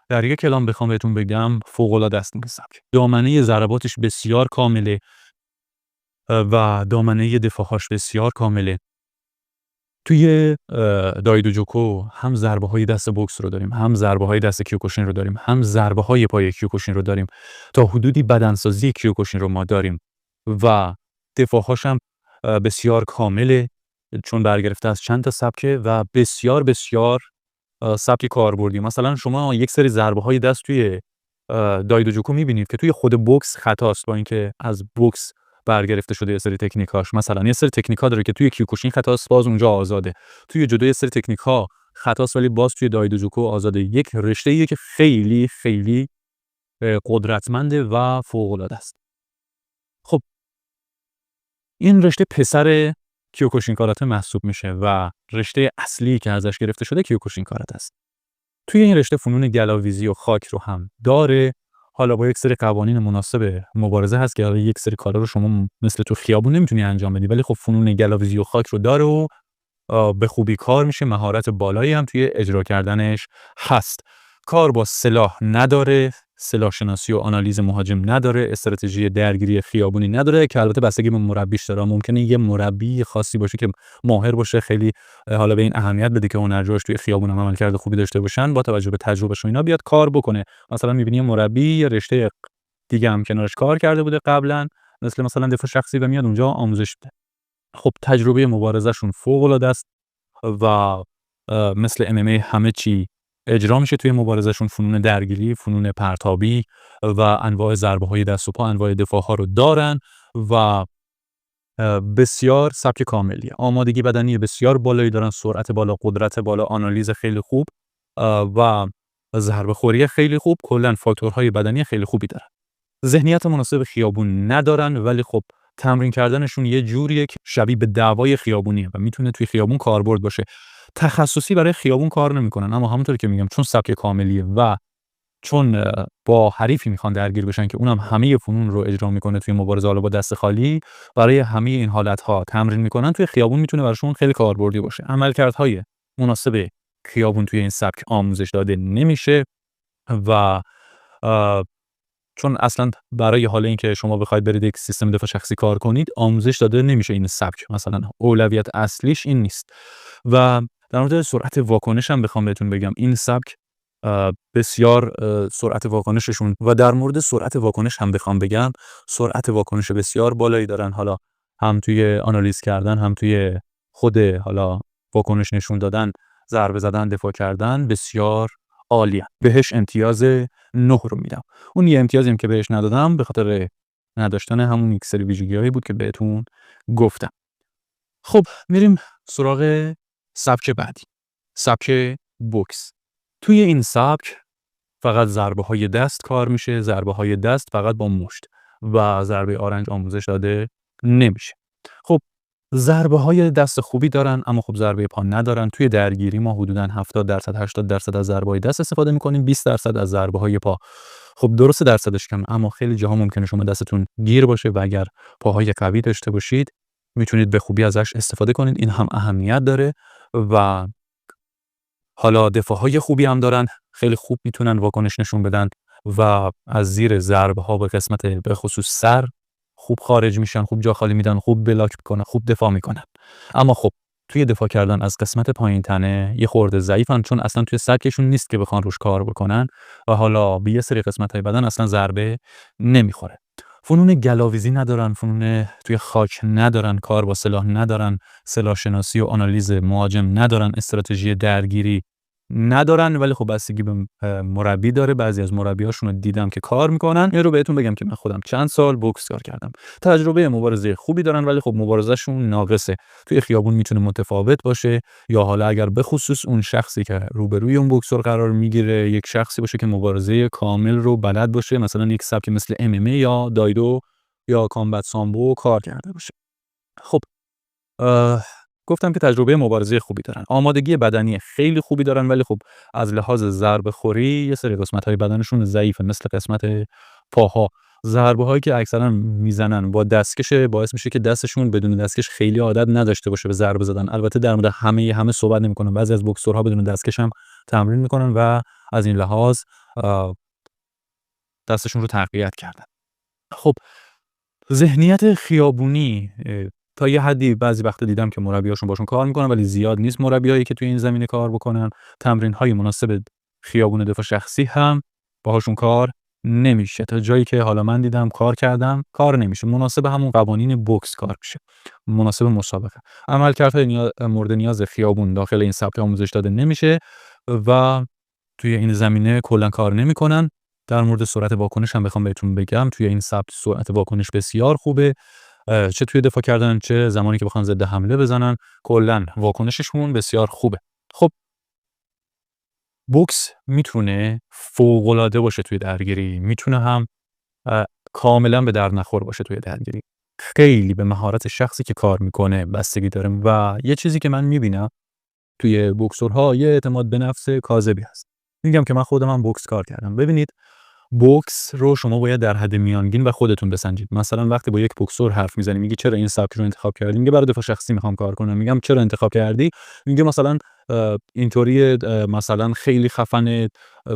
در یک کلام بخوام بهتون بگم فوق‌العاده است این سبک. دامنه ضرباتش بسیار کامله و دامنه دفاعش بسیار کامله. توی دایدوجوکو هم ضربه‌های دست بوکس رو داریم، هم ضربه‌های دست کیوکوشین رو داریم، هم ضربه‌های پای کیوکوشین رو داریم. تا حدودی بدنسازی کیوکوشین رو ما داریم و دفاعش هم بسیار کامله چون برگرفته از چند تا سبکه و بسیار بسیار سبک کاربردی. مثلا شما یک سری ضربه‌های دست توی دایدوجوکو می‌بینید که توی خود بوکس خطاست، با اینکه از بوکس برگرفته شده یه سری تکنیکاش. مثلا یه سری تکنیک‌ها داره که توی کیوکوشین خطاست، باز اونجا آزاده. توی جودو یه سری تکنیک‌ها خطاست ولی باز توی دایدوجوکو آزاده. یک رشته‌ایه که خیلی خیلی قدرتمنده و فوق‌العاده است. خب این رشته پسر کیوکوشین کاراته محسوب میشه و رشته اصلی که ازش گرفته شده کیوکوشین کاراته است. توی این رشته فنون گلاویزی و خاک رو هم داره. حالا با یک سری قوانین مناسب مبارزه هست که حالا یک سری کارا رو شما مثل تو خیابون نمیتونی انجام بدی، ولی خب فنون گلاویزی و خاک رو داره و به خوبی کار میشه، مهارت بالایی هم توی اجرا کردنش هست. کار با سلاح نداره، سلاح شناسی و آنالیز مهاجم نداره، استراتژی درگیری خیابونی نداره که البته بستگی به مربیش داره. ممکنه یه مربی خاصی باشه که ماهر باشه، خیلی حالا به این اهمیت بده که هنرجوش توی خیابون هم عملکرد خوبی داشته باشن، با توجه به تجربهش و اینا بیاد کار بکنه. مثلا می‌بینی مربی یه رشته دیگه هم کنارش کار کرده بوده قبلا، مثلا دفاع شخصی، و میاد اونجا آموزش میده. خب تجربه مبارزه‌شون فوق‌العاده است و مثل MMA همه چی اجرا میشه توی مبارزه‌شون، فنون درگیری، فنون پرتابی و انواع ضربه‌های دست و پا، انواع دفاع‌ها رو دارن و بسیار سبک کاملیه. آمادگی بدنی بسیار بالایی دارن، سرعت بالا، قدرت بالا، آنالیز خیلی خوب و ضربه‌خوری خیلی خوب، کلاً فاکتورهای بدنی خیلی خوبی دارن. ذهنیت مناسب خیابون ندارن، ولی خب تمرین کردنشون یه جوریه که شبیه به دعوای خیابونیه و میتونه توی خیابون کاربرد باشه. تخصصی برای خیابون کار نمیکنن، اما همونطور که میگم چون سبک کاملیه و چون با حریفی میخوان درگیر بشن که اونم همه فنون رو اجرا میکنه توی مبارزه، حالا با دست خالی، برای همه این حالت‌ها تمرین میکنن، توی خیابون میتونه براشون خیلی کاربردی باشه. عملکردهای مناسب خیابون توی این سبک آموزش داده نمیشه و چون اصلا برای حال اینکه شما بخواید برید یک سیستم دفاع شخصی کار کنید آموزش داده نمیشه این سبک، مثلا اولویت اصلیش این نیست. و در مورد سرعت واکنش هم بخوام بهتون بگم، این سبک بسیار سرعت واکنششون، و در مورد سرعت واکنش هم بخوام بگم، سرعت واکنش بسیار بالایی دارن، حالا هم توی آنالیز کردن، هم توی خود حالا واکنش نشون دادن، ضربه زدن، دفاع کردن، بسیار عالیه. بهش امتیاز 9 رو میدم. اون یه امتیازی که بهش ندادم به خاطر نداشتن همون یک سری ویژگی‌هایی بود که بهتون گفتم. خب میریم سراغ سبک بعدی، سبک بوکس. توی این سبک فقط ضربه‌های دست کار میشه، ضربه‌های دست فقط با مشت و ضربه آرنج آموزش داده نمیشه. خب ضربه‌های دست خوبی دارن، اما خب ضربه پا ندارن. توی درگیری ما حدوداً 70% 80% از ضربه‌های دست استفاده می‌کنیم، 20% از ضربه‌های پا. خب درسته درصدش کمه، اما خیلی جاها ممکنه شما دستتون گیر باشه و اگر پاهای قوی داشته باشید میتونید به خوبی ازش استفاده کنید. این هم اهمیت داره و حالا دفاع‌های خوبی هم دارن، خیلی خوب میتونن واکنش نشون بدن و از زیر ضربه‌ها به قسمت به خصوص سر خوب خارج میشن، خوب جا خالی میدن، خوب بلاک میکنن، خوب دفاع میکنن. اما خب توی دفاع کردن از قسمت پایین تنه یه خورده ضعیفن، چون اصلا توی سبکشون نیست که بخوان روش کار بکنن و حالا به یه سری قسمت‌های بدن اصلا ضربه نمیخوره. فنون گلاویزی ندارن، فنون توی خاک ندارن، کار با سلاح ندارن، سلاح شناسی و آنالیز مهاجم ندارن، استراتژی درگیری ندارن، ولی خب بستگی به مربی داره. بعضی از مربیاشون رو دیدم که کار میکنن. این رو بهتون بگم که من خودم چند سال بوکس کار کردم، تجربه مبارزه خوبی دارن، ولی خب مبارزهشون ناقصه. توی خیابون میتونه متفاوت باشه، یا حالا اگر به خصوص اون شخصی که روبروی اون بوکسور قرار میگیره یک شخصی باشه که مبارزه کامل رو بلد باشه، مثلا یک سبک مثل MMA یا دایدو یا کامبت سامبو کار کرده باشه. خب گفتم که تجربه مبارزه خوبی دارن، آمادگی بدنی خیلی خوبی دارن، ولی خب از لحاظ ضربه خوری یه سری قسمت‌های بدنشون ضعیفه، مثل قسمت پاها. ضربه‌هایی که اکثرا میزنن با دستکش باعث میشه که دستشون بدون دستکش خیلی عادت نداشته باشه به ضربه زدن. البته در مورد همه صحبت نمی‌کنم، بعضی از بوکسورها بدون دستکش هم تمرین می‌کنن و از این لحاظ دستشون رو تقویت کردن. خب ذهنیت خیابونی تا یه حدی بعضی وقتا دیدم که مربیاشون باشون کار میکنن، ولی زیاد نیست مربیایی که توی این زمینه کار بکنن. تمرین‌های مناسب خیابون دفاع شخصی هم باهاشون کار نمیشه. تا جایی که حالا من دیدم کار کردم کار نمیشه، مناسب همون قوانین بوکس کار میشه، مناسب مسابقه. عملکردهای مورد نیاز خیابون داخل این سبک آموزش داده نمیشه و توی این زمینه کلا کار نمیکنن. در مورد سرعت واکنش هم بخوام بهتون بگم، توی این سبک سرعت واکنش بسیار خوبه، چه توی دفاع کردن چه زمانی که بخوان ضد حمله بزنن، کلا واکنششون بسیار خوبه. خب بوکس میتونه فوق‌العاده باشه توی درگیری، میتونه هم کاملا به درد نخور باشه توی درگیری. خیلی به مهارت شخصی که کار میکنه بستگی داره و یه چیزی که من میبینم توی بوکسورها یه اعتماد به نفس کاذبی هست. میگم که من خودم هم بوکس کار کردم. ببینید بوکس رو شما باید در حد میانگین و خودتون بسنجید. مثلا وقتی با یک بوکسور حرف میزنی میگی چرا این سبک رو انتخاب کردی؟ میگه برای دفاع شخصی میخوام کار کنم. میگم چرا انتخاب کردی؟ میگه مثلا اینطوری، مثلا خیلی خفنه،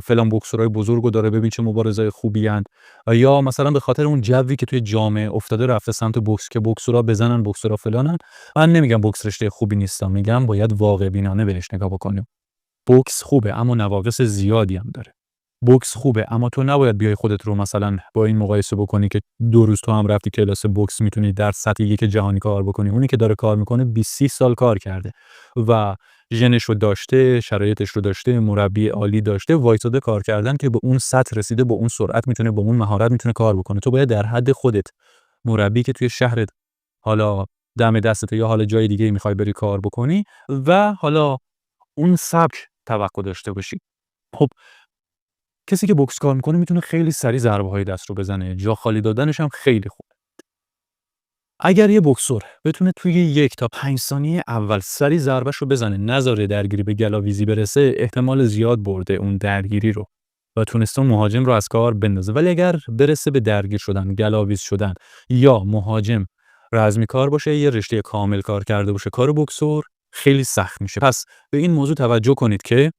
فلان بوکسورای بزرگو داره، ببین چه مبارزای خوبی ان. یا مثلا به خاطر اون جوی که توی جامعه افتاده رفته سمت بوکس که بوکسورا بزنن، بوکسورا فلانن. من نمیگم بوکس رشته خوبی نیستم، میگم باید واقع بینانه بهش نگاه بکنیم. بوکس خوبه اما نواقص زیادی هم داره. بوکس خوبه اما تو نباید بیای خودت رو مثلا با این مقایسه بکنی که 2 روز تو هم رفتی کلاس بوکس میتونی در سطح یک جهانی کار بکنی. اونی که داره کار میکنه 20 سال کار کرده و ژنش رو داشته، شرایطش رو داشته، مربی عالی داشته، وایساده کار کردن که به اون سطح رسیده، با اون سرعت میتونه، با اون مهارت میتونه کار بکنه. تو باید در حد خودت، مربی که توی شهرت حالا دم دستته یا حالا جای دیگه میخوای بری کار بکنی و حالا اون سبک توقع داشته باشی. خب کسی که بوکس کار میکنه میتونه خیلی سریع ضربه‌های دست رو بزنه، جا خالی دادنش هم خیلی خوبه. اگر یه بوکسور بتونه توی 1 تا 5 ثانیه اول سریع ضربه‌ش رو بزنه، نذاره درگیری به گلاویزی برسه، احتمال زیاد برده اون درگیری رو و تونسته اون مهاجم رو از کار بندازه. ولی اگر برسه به درگیر شدن، گلاویز شدن یا مهاجم رزمی کار باشه، یه رشته کامل کار کرده باشه، کار بوکسور خیلی سخت میشه. پس به این موضوع توجه کنید که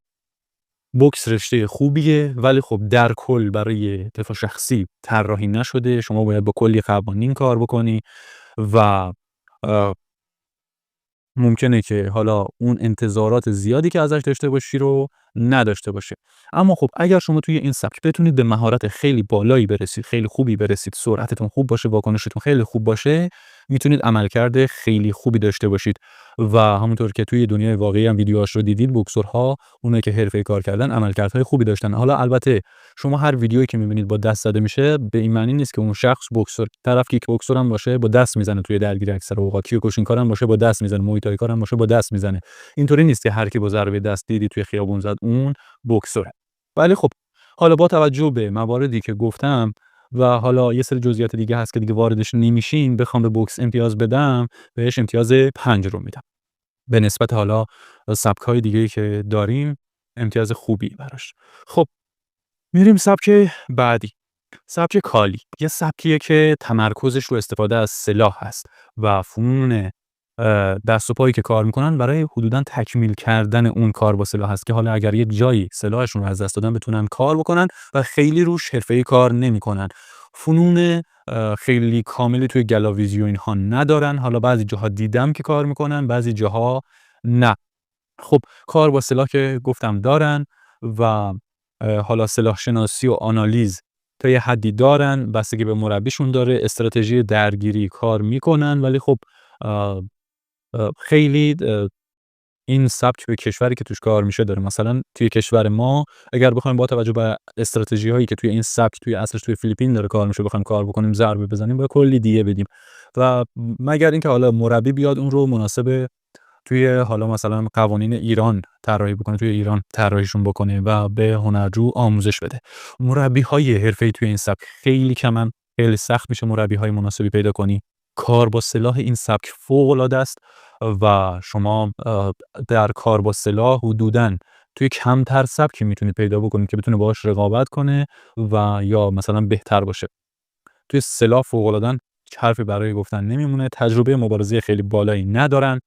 بوکس رشته خوبیه ولی خب در کل برای دفاع شخصی طراحی نشده. شما باید با کلی قوانین کار بکنی و آ ممکنه که حالا اون انتظارات زیادی که ازش داشته باشی رو نداشته باشه. اما خب اگر شما توی این سبک بتونید به مهارت خیلی بالایی برسید، خیلی خوبی برسید، سرعتتون خوب باشه، واکنشتون خیلی خوب باشه، میتونید عملکرد خیلی خوبی داشته باشید و همونطور که توی دنیای واقعی هم ویدیوهاش رو دیدید، بوکسورها، اونایی که حرفه‌ای کار کردن، عملکردهای خوبی داشتن. حالا البته شما هر ویدیویی که می‌بینید با دست زده میشه، به این معنی نیست که اون شخص بوکسور، طرف کیک بوکسور هم باشه با دست میزنه توی درگیری، اکثر اوقات کیوکوشینکار هم باشه با دست میزنه، موی کار هم باشه با دست میزنه. اینطوری نیست که هر کی با ضربه دست دیدی توی خیابون زد اون بوکسوره. ولی خب حالا با توجه به مواردی که گفتم و حالا یه سری جزئیات دیگه هست که دیگه واردش نمیشیم، بخوام به بوکس امتیاز بدم، بهش امتیاز 5 رو میدم. به نسبت حالا سبک‌های دیگه‌ای که داریم امتیاز خوبی براش. خب میریم سبک بعدی. سبک کالی. یه سبکیه که تمرکزش رو استفاده از سلاح هست و فنون دست و پایی که کار میکنن برای حدوداً تکمیل کردن اون کار با سلاح هست که حالا اگر یک جایی سلاحشون رو از دست دادن بتونن کار بکنن و خیلی روش حرفه‌ای کار نمیکنن. فنون خیلی کاملی توی گلاویزی و اینها ندارن. حالا بعضی جاها دیدم که کار میکنن، بعضی جاها نه. خب کار با سلاح که گفتم دارن و حالا سلاح شناسی و آنالیز تا یه حدی دارن، بستگی به مربیشون داره، استراتژی درگیری کار میکنن. ولی خب خیلی این سبک به کشوری که توش کار میشه داره. مثلا توی کشور ما اگر بخوایم با توجه به استراتژی هایی که توی این سبک توی اصلش توی فیلیپین داره کار میشه بخوایم کار بکنیم، ضربه بزنیم، با کلی دیه بدیم و مگر اینکه حالا مربی بیاد اون رو مناسب توی حالا مثلا قوانین ایران طراحی بکنه، توی ایران طراحیشون بکنه و به هنرجو آموزش بده. مربی‌های حرفه‌ای توی این سبک خیلی کمن، خیلی سخت میشه مربی‌های مناسبی پیدا کنی. کار با سلاح این سبک فوق‌العاده است و شما در کار با سلاح حدوداً توی کمتر سبکی میتونید پیدا بکنید که بتونه باهاش رقابت کنه و یا مثلا بهتر باشه. توی سلاح فوق‌العاده‌ن، هیچ حرفی برای گفتن نمیمونه. تجربه مبارزه خیلی بالایی ندارن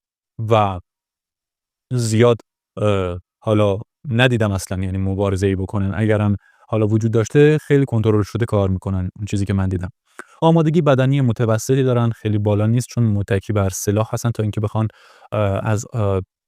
و زیاد حالا ندیدم اصلا یعنی مبارزه‌ای بکنن. اگرم حالا وجود داشته خیلی کنترل شده کار میکنن، اون چیزی که من دیدم. آمادگی بدنی متوسطی دارن، خیلی بالا نیست چون متکی بر سلاح هستن تا اینکه بخوان از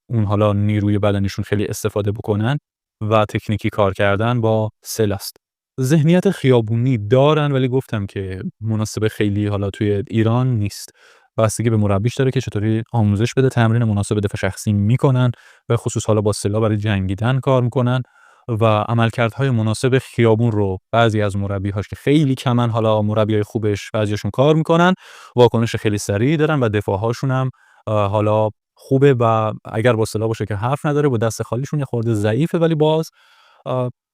اون حالا نیروی بدنیشون خیلی استفاده بکنن و تکنیکی کار کردن با سلاح است. ذهنیت خیابونی دارن ولی گفتم که مناسب خیلی حالا توی ایران نیست. بستگی به مربیش داره که چطوری آموزش بده، تمرین مناسب دفاع شخصی میکنن، به خصوص حالا با سلاح برای جنگیدن کار میکنن و عملکردهای مناسب خیابون رو بعضی از مربی‌هاش که خیلی کمن، حالا مربیای خوبش بعضیاشون کار میکنن، واکنش خیلی سریع دارن و دفاع‌هاشون هم حالا خوبه و اگر با سلاح باشه که حرف نداره، با دست خالیشون یه خورده ضعیفه ولی باز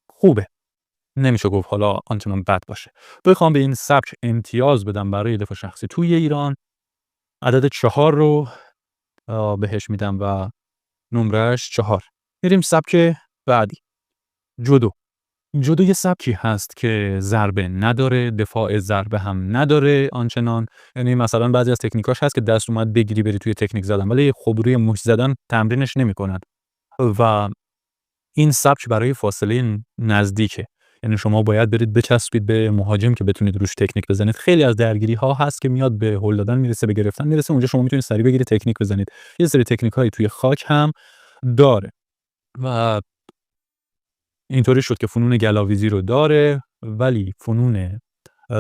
خوبه. نمیشه گفت حالا آنچنان بد باشه. بخوام به این سبک امتیاز بدم برای دفاع شخصی توی ایران، عدد 4 رو بهش میدم و نمرش 4. میریم سبک بعدی. جودو. جودو یه سبکی هست که ضربه نداره، دفاع ضربه هم نداره آنچنان. یعنی مثلا بعضی از تکنیکاش هست که دست اومد بگیری بری توی تکنیک زدن، ولی خب روی مش زدن تمرینش نمی‌کنن و این سبک برای فاصله نزدیکه. یعنی شما باید برید بچسبید به مهاجم که بتونید روش تکنیک بزنید. خیلی از درگیری‌ها هست که میاد به هول دادن میرسه، به گرفتن میرسه، اونجا شما میتونید سریع بگیرید تکنیک بزنید. یه سری تکنیک‌های توی خاک هم داره و اینطوری شد که فنون گلاویزی رو داره ولی فنون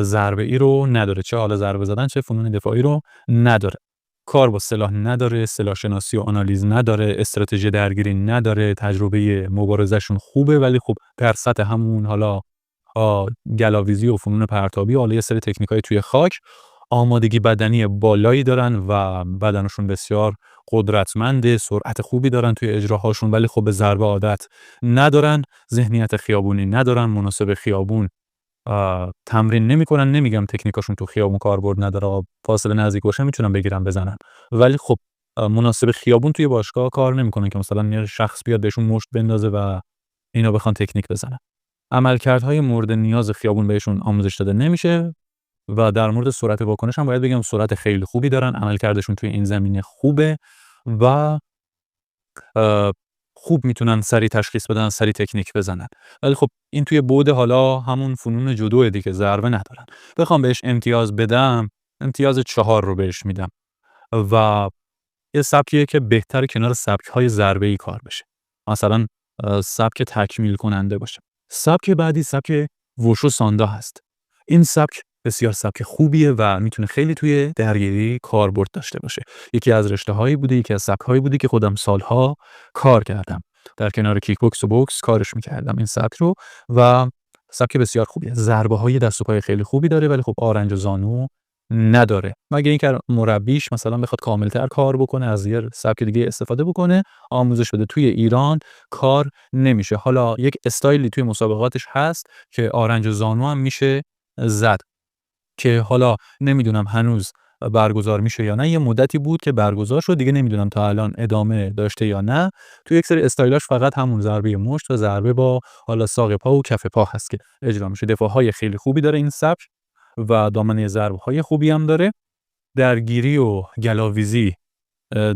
ضربه‌ای رو نداره، چه حالا ضربه زدن چه فنون دفاعی رو نداره. کار با سلاح نداره، سلاح شناسی و آنالیز نداره، استراتژی درگیری نداره، تجربه مبارزه‌شون خوبه ولی خب در سطح همون حالا گلاویزی و فنون پرتابی و حالا یه سری تکنیک‌های توی خاک آمادگی بدنی بالایی دارن و بدنشون بسیار قدرتمنده، سرعت خوبی دارن توی اجراهاشون ولی خب به ضربه عادت ندارن، ذهنیت خیابونی ندارن، مناسب خیابون تمرین نمی‌کنن. نمیگم تکنیکاشون تو خیابون کاربرد نداره، فاصله نزدیک باشه میتونن بگیرن بزنن، ولی خب مناسب خیابون توی باشگاه کار نمی‌کنن که مثلا یه شخص بیاد بهشون مشت بندازه و اینا بخوان تکنیک بزنن. عملکردهای مورد نیاز خیابون بهشون آموزش داده نمیشه و در مورد سرعت واکنش هم باید بگم سرعت خیلی خوبی دارن، عملکردشون توی این زمینه خوبه و خوب میتونن سریع تشخیص بدن، سریع تکنیک بزنن. ولی خب این توی بعد حالا همون فنون جودوه دیگه، ضربه ندارن. بخوام بهش امتیاز بدم، امتیاز 4 رو بهش میدم و یه سبکیه که بهتره کنار سبک‌های ضربه‌ای کار بشه. مثلا سبک تکمیل کننده باشه. سبک بعدی سبک ووشو ساندا هست. این سبک بسیار سبک خوبیه و میتونه خیلی توی درگیری کاربرد داشته باشه. یکی از رشته‌هایی بوده، یکی از سبک‌هایی بوده که خودم سالها کار کردم. در کنار کیک بوکس و بوکس کارش می‌کردم این سبک رو و سبک بسیار خوبیه. ضربه‌های دست و پای خیلی خوبی داره ولی خب آرنج و زانو نداره. مگه اینکه مربیش مثلا بخواد کاملتر کار بکنه، از یه سبک دیگه استفاده بکنه، آموزش بده. توی ایران کار نمیشه. حالا یک استایلی توی مسابقاتش هست که آرنج و زانو هم میشه زد که حالا نمیدونم هنوز برگزار میشه یا نه. یه مدتی بود که برگزار شد، دیگه نمیدونم تا الان ادامه داشته یا نه. توی یک سری استایلاش فقط همون ضربه مشت و ضربه با حالا ساق پا و کف پا هست که اجرا میشه. دفاعهای خیلی خوبی داره این سبک و دامنه ضربه‌های خوبی هم داره. درگیری و گلاویزی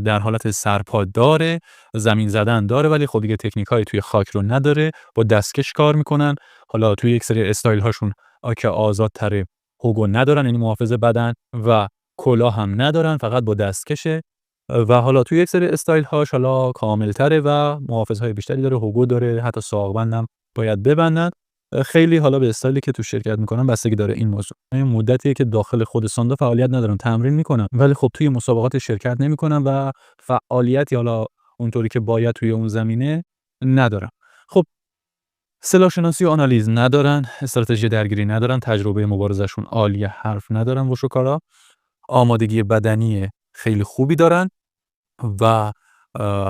در حالت سرپا داره، زمین زدن داره ولی خب دیگه تکنیک‌های توی خاک رو نداره. با دستکش کار میکنن. حالا توی یک سری استایل هاشون که آزادتره هوگو ندارن، یعنی محافظ بدن و کلاه هم ندارن، فقط با دستکشه و حالا توی یک سری استایل هاش حالا کاملتره و محافظهای بیشتری داره، هوگو داره، حتی ساق‌بند هم باید ببندن. خیلی حالا به استایلی که تو شرکت میکنن بستگی داره این موضوع. این مدتیه که داخل خود ساندا فعالیت ندارن، تمرین میکنن ولی خب توی مسابقات شرکت نمیکنن و فعالیتی حالا اونطوری که باید توی اون زمینه ندارن. خب سلاح شناسی و آنالیز ندارن، استراتژی درگیری ندارن، تجربه مبارزهشون عالیه، حرف ندارن. وشوکارا آمادگی بدنی خیلی خوبی دارن و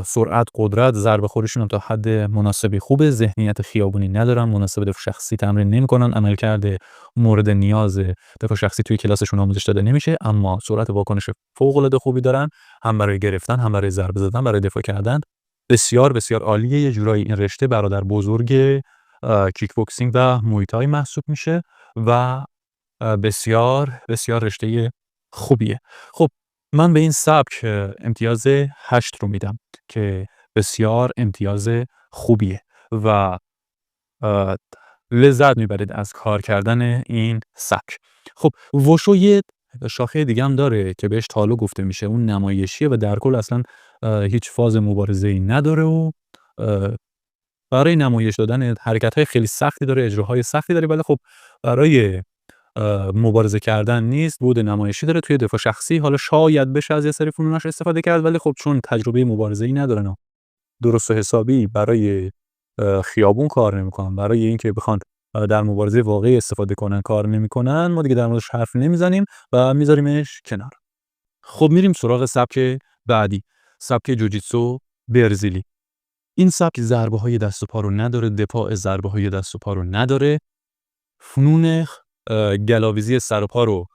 سرعت، قدرت، ضربه خوریشون هم تا حد مناسبی خوبه. ذهنیت خیابونی ندارن، مناسب دفاع شخصی تمرین نمی‌کنن، عملکرد مورد نیاز دفاع شخصی توی کلاسشون آموزش داده نمیشه، اما سرعت واکنش فوق‌العاده خوبی دارن، هم برای گرفتن، هم برای ضربه زدن، برای دفاع کردن. بسیار بسیار عالیه. یه جورایی این رشته برادر بزرگ کیک بوکسینگ و موی تای محسوب میشه و بسیار بسیار رشته خوبیه. خب من به این سبک امتیاز 8 رو میدم که بسیار امتیاز خوبیه و لذت میبرید از کار کردن این سبک. خب وشو یه شاخه دیگه هم داره که بهش تالو گفته میشه، اون نمایشیه و در کل اصلا هیچ فاز مبارزه‌ای نداره و برای نمایش دادن حرکت‌های خیلی سختی داره، اجراهای سختی داره، ولی خب برای مبارزه کردن نیست. بود نمایشی داره. توی دفاع شخصی حالا شاید بشه از یه سری فنوناش استفاده کرد ولی خب چون تجربه مبارزه‌ای ندارن، درست و حسابی برای خیابون کار نمی‌کنن، برای اینکه بخوان در مبارزه واقعی استفاده کنن کار نمی‌کنن، ما دیگه در موردش حرف نمیزنیم و میذاریمش کنار. خب میریم سراغ سبک بعدی، سبک جوجیتسو برزیلی. این سبک ضربه‌های دست و پا رو نداره، دفاع ضربه‌های دست و پا رو نداره، فنون گلاویزی سر و پا رو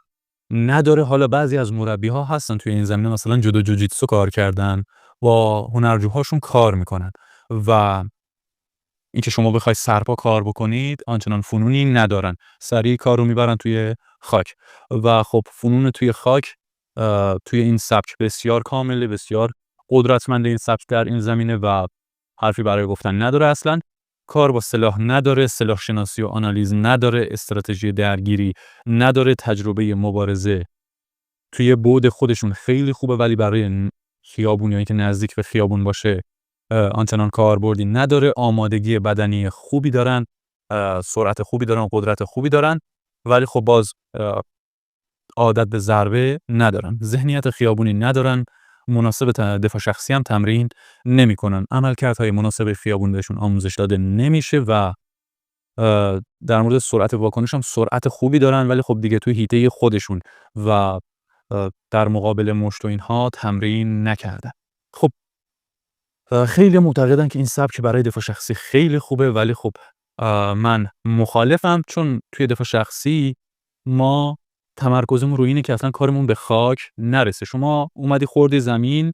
نداره. حالا بعضی از مربی‌ها هستن توی این زمینه مثلا جودو جوجیتسو کار کردن، با هنرجوهاشون کار میکنن و اینکه شما بخواید سرپا کار بکنید آنچنان فنونی ندارن، سریع کار رو میبرن توی خاک و خب فنون توی خاک توی این سبک بسیار کامله، بسیار قدرتمند این سبک در این زمینه و حرفی برای گفتن نداره. اصلا کار با سلاح نداره، سلاح شناسی و آنالیز نداره، استراتژی درگیری نداره، تجربه مبارزه توی بعد خودشون خیلی خوبه ولی برای خیابونیایی که نزدیک به خیابون باشه آنچنان کاربردی نداره. آمادگی بدنی خوبی دارن، سرعت خوبی دارن، قدرت خوبی دارن، ولی خب باز عادت به ضربه ندارن، ذهنیت خیابونی ندارن، مناسب دفاع شخصی هم تمرین نمی‌کنن، عملکردهای مناسب خیابون بهشون آموزش داده نمیشه و در مورد سرعت واکنش هم سرعت خوبی دارن ولی خب دیگه توی حیطه خودشون و در مقابل مشت و اینها تمرین نکردن. خب خیلی معتقدن که این سبک برای دفاع شخصی خیلی خوبه ولی خب من مخالفم، چون توی دفاع شخصی ما تمرکزمون روی اینه که اصلا کارمون به خاک نرسه. شما اومدی خوردی زمین،